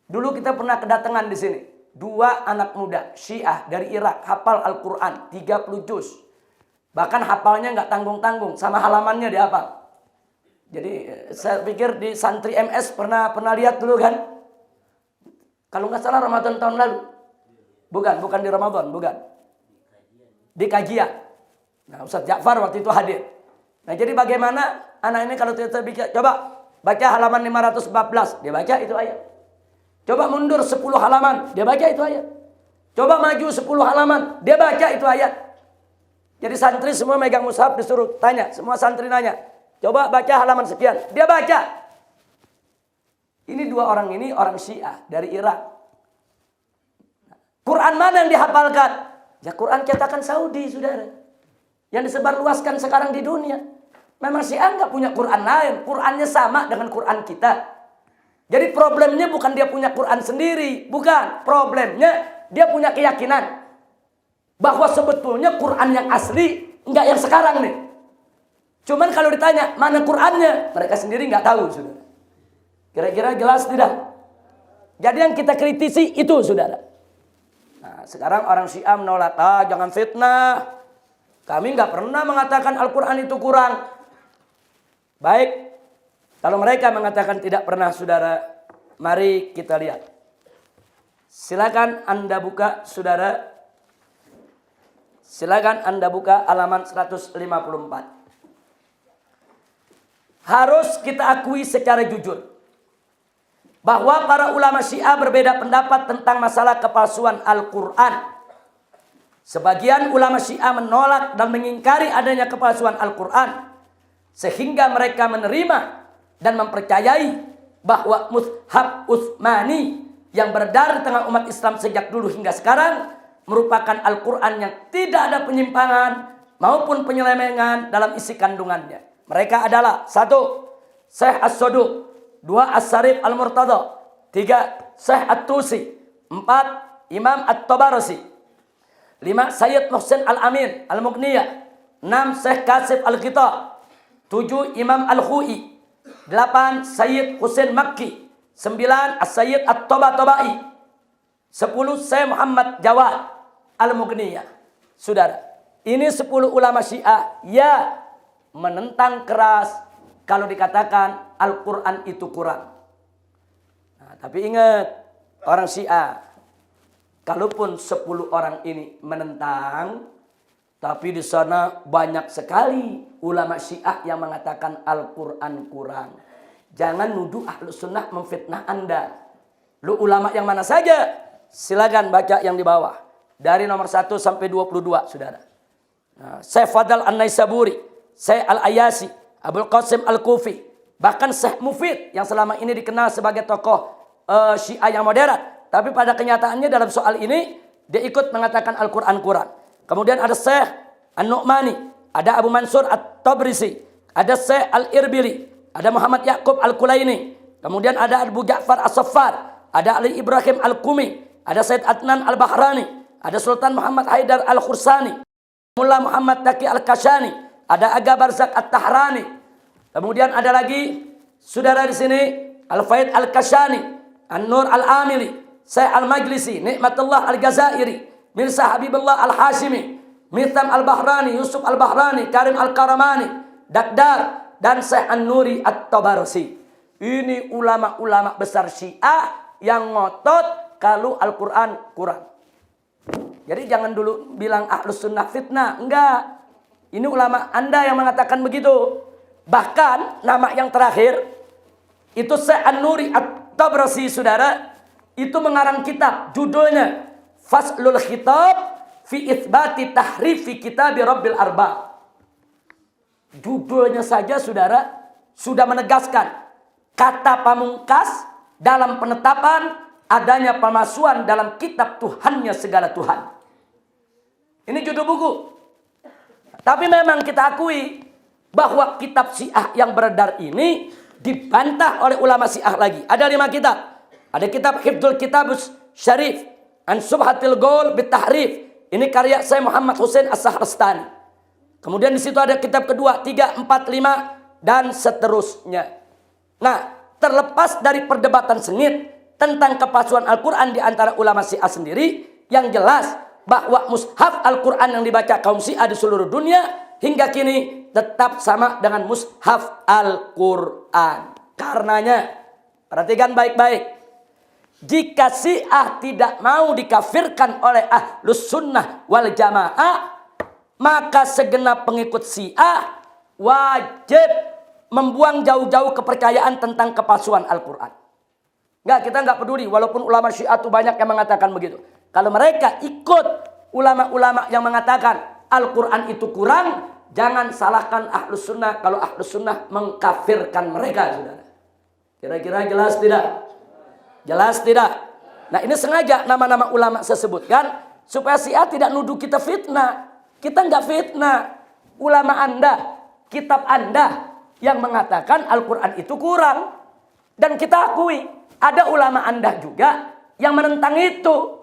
Dulu kita pernah kedatangan di sini. 2 anak muda Syiah dari Irak hafal Al-Quran 30 juz. Bahkan hafalnya nggak tanggung-tanggung, sama halamannya dihafal. Jadi saya pikir di santri MS pernah lihat dulu kan? Kalau nggak salah Ramadan tahun lalu. Bukan di Ramadan, bukan. Di kajian. Nah, Ustaz Ja'far waktu itu hadir. Nah, jadi bagaimana anak ini kalau kita bicara, coba baca halaman 514, dia baca itu ayat. Coba mundur 10 halaman, dia baca itu ayat. Coba maju 10 halaman, dia baca itu ayat. Jadi santri semua megang mushaf disuruh tanya, semua santri nanya, coba baca halaman sekian, dia baca. Ini 2 orang ini orang Syiah dari Irak. Quran mana yang dihafalkan? Ya Quran cetakan Saudi, saudara. Yang disebarluaskan sekarang di dunia. Memang Syiah nggak punya Quran lain. Qurannya sama dengan Quran kita. Jadi problemnya bukan dia punya Quran sendiri. Bukan. Problemnya dia punya keyakinan. Bahwa sebetulnya Quran yang asli nggak yang sekarang nih. Cuman kalau ditanya mana Qurannya, mereka sendiri nggak tahu, saudara. Kira-kira jelas tidak? Jadi yang kita kritisi itu, saudara. Nah, sekarang orang Syiah menolak, jangan fitnah. Kami nggak pernah mengatakan Al-Quran itu kurang. Baik, kalau mereka mengatakan tidak pernah, saudara, mari kita lihat. Silakan Anda buka, saudara. Silakan Anda buka halaman 154. Harus kita akui secara jujur bahwa para ulama Syiah berbeda pendapat tentang masalah kepalsuan Al-Quran. Sebagian ulama Syiah menolak dan mengingkari adanya kepalsuan Al-Quran, sehingga mereka menerima dan mempercayai bahwa Mushaf Utsmani yang beredar di tengah umat Islam sejak dulu hingga sekarang merupakan Al-Quran yang tidak ada penyimpangan maupun penyelewengan dalam isi kandungannya. Mereka adalah 1. Syekh As-Saduq, 2. As-Sarif Al-Murtada, 3. Syekh At-Tusi, 4. Imam At-Tabarasi, 5. Sayyid Muhsin Al-Amin Al-Muqniyah, 6. Syekh Kasif Al-Ghita, 7. Imam Al-Khu'i, 8. Sayyid Husain Makki, 9. As-Sayyid At-Tabatabai, 10. Syekh Muhammad Jawad Al-Muqniyah. Saudara, ini 10 ulama Syiah ya menentang keras kalau dikatakan Al-Quran itu kurang. Nah, tapi ingat, orang Syiah, kalaupun 10 orang ini menentang, tapi di sana banyak sekali ulama Syiah yang mengatakan Al-Quran kurang. Jangan nuduh Ahlus Sunnah memfitnah Anda. Lu ulama yang mana saja? Silakan baca yang di bawah. Dari nomor 1 sampai 22, saudara. Nah, Syekh Fadal An-Naisaburi, Syekh Al-Ayasi, Abul Qasim Al-Kufi, bahkan Syekh Mufid yang selama ini dikenal sebagai tokoh Syiah yang moderat, tapi pada kenyataannya dalam soal ini dia ikut mengatakan Al-Quran kurang. Kemudian ada Syekh An-Nu'mani, ada Abu Mansur At-Tabrisi, ada Syekh Al-Irbili, ada Muhammad Yaqub Al-Kulaini, kemudian ada Abu Ja'far As-Saffar, ada Ali Ibrahim Al-Kumi, ada Said Adnan Al-Bahrani, ada Sultan Muhammad Haidar Al-Khursani, Mullah Muhammad Taqi Al-Kashani, ada Aga Barzak At-Tahrani. Kemudian ada lagi saudara di sini Al-Faid Al-Kashani, An-Nur Al-Amili, Syekh Al-Majlisi, Nikmatullah Al-Jazairi, Mirza Habibullah Al-Hashimi, Mitham Al-Bahrani, Yusuf Al-Bahrani, Karim Al-Karamani, Dakdar, dan Syekh An-Nuri At-Tabarasi. Ini ulama-ulama besar Syiah yang ngotot kalau Al-Quran kurang. Jadi jangan dulu bilang Ahlus Sunnah fitnah. Enggak. Ini ulama Anda yang mengatakan begitu. Bahkan nama yang terakhir itu Syekh An-Nuri At-Tabarasi, saudara, itu mengarang kitab judulnya faslul khitab fi itsbati tahrifi kitab Rabbil Arbab. Judulnya saja saudara sudah menegaskan kata pamungkas dalam penetapan adanya pemalsuan dalam kitab Tuhannya segala Tuhan. Ini judul buku. Tapi memang kita akui bahwa kitab Syiah yang beredar ini dibantah oleh ulama Syiah lagi. Ada 5 kitab. Ada kitab Hifdzul Kitabus Syarif, An Subhatil Qaul Bitahrif. Ini karya saya Muhammad Hussein As-Sahrastani. Kemudian di situ ada kitab kedua, 3, 4, 5 dan seterusnya. Nah, terlepas dari perdebatan sengit tentang kepalsuan Al-Quran di antara ulama Syiah sendiri, yang jelas bahwa mushaf Al-Quran yang dibaca kaum Syiah di seluruh dunia hingga kini tetap sama dengan mushaf Al-Quran. Karenanya, perhatikan baik-baik. Jika Syiah tidak mau dikafirkan oleh Ahlus Sunnah wal Jamaah, maka segenap pengikut Syiah wajib membuang jauh-jauh kepercayaan tentang kepalsuan Al-Quran. Kita nggak peduli, walaupun ulama Syiah itu banyak yang mengatakan begitu. Kalau mereka ikut ulama-ulama yang mengatakan Al-Quran itu kurang, jangan salahkan Ahlus Sunnah kalau Ahlus Sunnah mengkafirkan mereka, saudara. Kira-kira jelas tidak? Jelas tidak? Nah, ini sengaja nama-nama ulama saya sebutkan supaya Syiah tidak nuduh kita fitnah. Kita nggak fitnah. Ulama Anda, kitab Anda yang mengatakan Al-Quran itu kurang. Dan kita akui, ada ulama Anda juga yang menentang itu.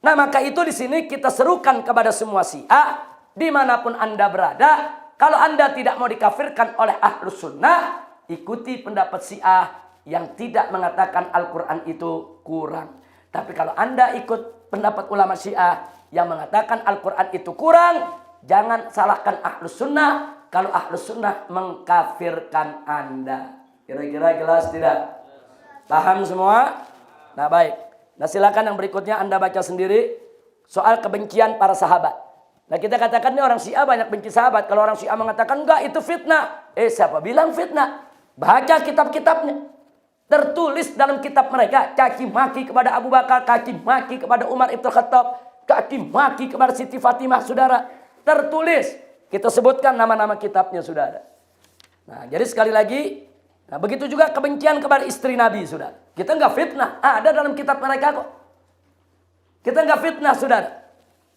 Nah, maka itu di sini kita serukan kepada semua Syiah, dimanapun Anda berada, kalau Anda tidak mau dikafirkan oleh Ahlus Sunnah, ikuti pendapat Syiah yang tidak mengatakan Al-Quran itu kurang. Tapi kalau Anda ikut pendapat ulama Syiah yang mengatakan Al-Quran itu kurang, jangan salahkan Ahlus Sunnah kalau Ahlus Sunnah mengkafirkan Anda. Kira-kira jelas tidak? Paham semua? Nah, baik. Nah, silakan yang berikutnya Anda baca sendiri soal kebencian para sahabat. Nah, kita katakan ini orang Syiah banyak benci sahabat. Kalau orang Syiah mengatakan enggak, itu fitnah. Siapa bilang fitnah? Baca kitab-kitabnya. Tertulis dalam kitab mereka caci maki kepada Abu Bakar, caci maki kepada Umar Ibn Khattab, caci maki kepada Siti Fatimah, saudara. Tertulis. Kita sebutkan nama-nama kitabnya, saudara. Nah, jadi sekali lagi, nah begitu juga kebencian kepada istri Nabi, saudara. Kita enggak fitnah, ada dalam kitab mereka kok. Kita enggak fitnah, saudara.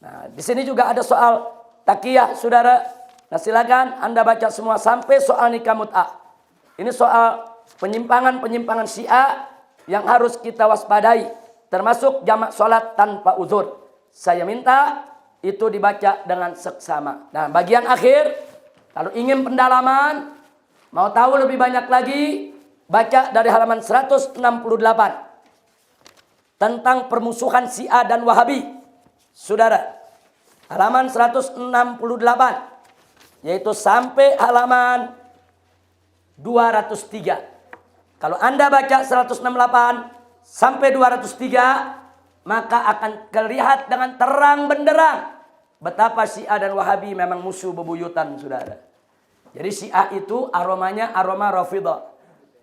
Nah, di sini juga ada soal takiyah, saudara. Nah, silakan Anda baca semua sampai soal nikah mut'ah. Ini soal penyimpangan-penyimpangan Syiah yang harus kita waspadai, termasuk jamak sholat tanpa uzur. Saya minta itu dibaca dengan seksama. Nah, bagian akhir, kalau ingin pendalaman, mau tahu lebih banyak lagi, baca dari halaman 168 tentang permusuhan Syiah dan Wahabi. Saudara, halaman 168, yaitu sampai halaman 203. Kalau Anda baca 168 sampai 203, maka akan terlihat dengan terang benderang betapa Syiah dan Wahabi memang musuh bebuyutan, saudara. Jadi Syiah itu aromanya aroma Rafidah.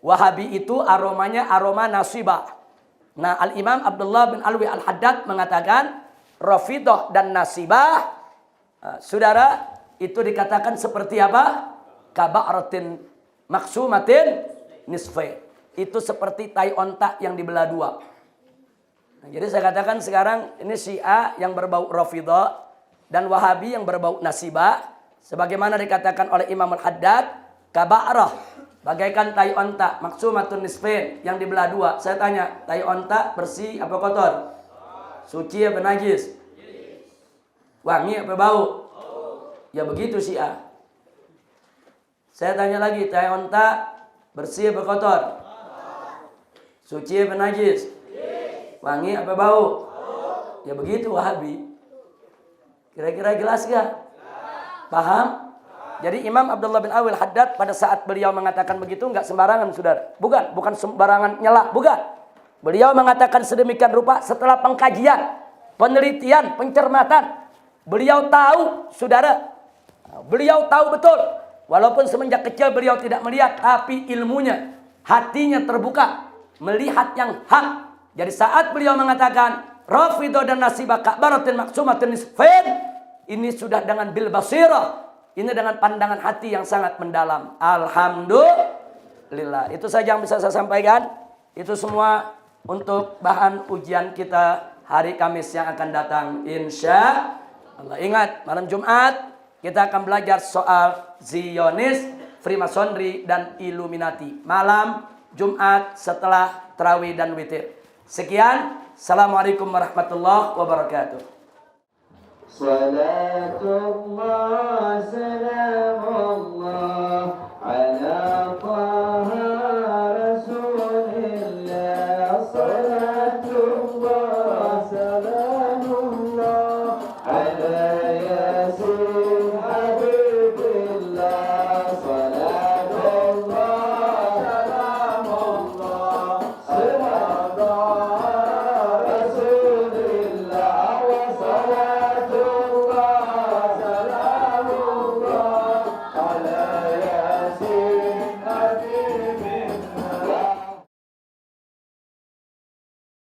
Wahabi itu aromanya aroma Nasibah. Nah, Al-Imam Abdullah bin Alwi Al-Haddad mengatakan Rafidah dan Nasibah, saudara, itu dikatakan seperti apa? Kaba'ratin maksumatin nisfain. Itu seperti tai onta yang dibelah dua. Nah, jadi saya katakan sekarang ini Syiah yang berbau Rafidah dan Wahabi yang berbau Nasibah. Sebagaimana dikatakan oleh Imam Al-Haddad, kaba'rah, bagaikan tai onta, maksumatun nisfain, yang dibelah dua. Saya tanya, tai onta bersih apa kotor? Suci apa najis? Wangi apa bau? Ya begitu Syiah. Saya tanya lagi, tai onta bersih apa kotor? Suci apa najis? Wangi apa bau? Ya begitu Wahabi. Kira-kira jelas gak? Paham? Jadi Imam Abdullah bin Awil Haddad pada saat beliau mengatakan begitu enggak sembarangan, saudara. Bukan sembarangan nyela, bukan. Beliau mengatakan sedemikian rupa setelah pengkajian, penelitian, pencermatan. Beliau tahu, saudara. Beliau tahu betul. Walaupun semenjak kecil beliau tidak melihat, tapi ilmunya, hatinya terbuka, melihat yang hak. Jadi saat beliau mengatakan Rafidah dan nasibah ka'baratin maksumatin nisfain. Ini sudah dengan bil basirah. Ini dengan pandangan hati yang sangat mendalam. Alhamdulillah. Itu saja yang bisa saya sampaikan. Itu semua untuk bahan ujian kita hari Kamis yang akan datang. Insya Allah. Ingat, malam Jumat kita akan belajar soal Zionis, Freemasonry, dan Illuminati. Malam Jumat setelah Tarawih dan Witir. Sekian. Assalamualaikum warahmatullahi wabarakatuh. Salatullah, salamullah ala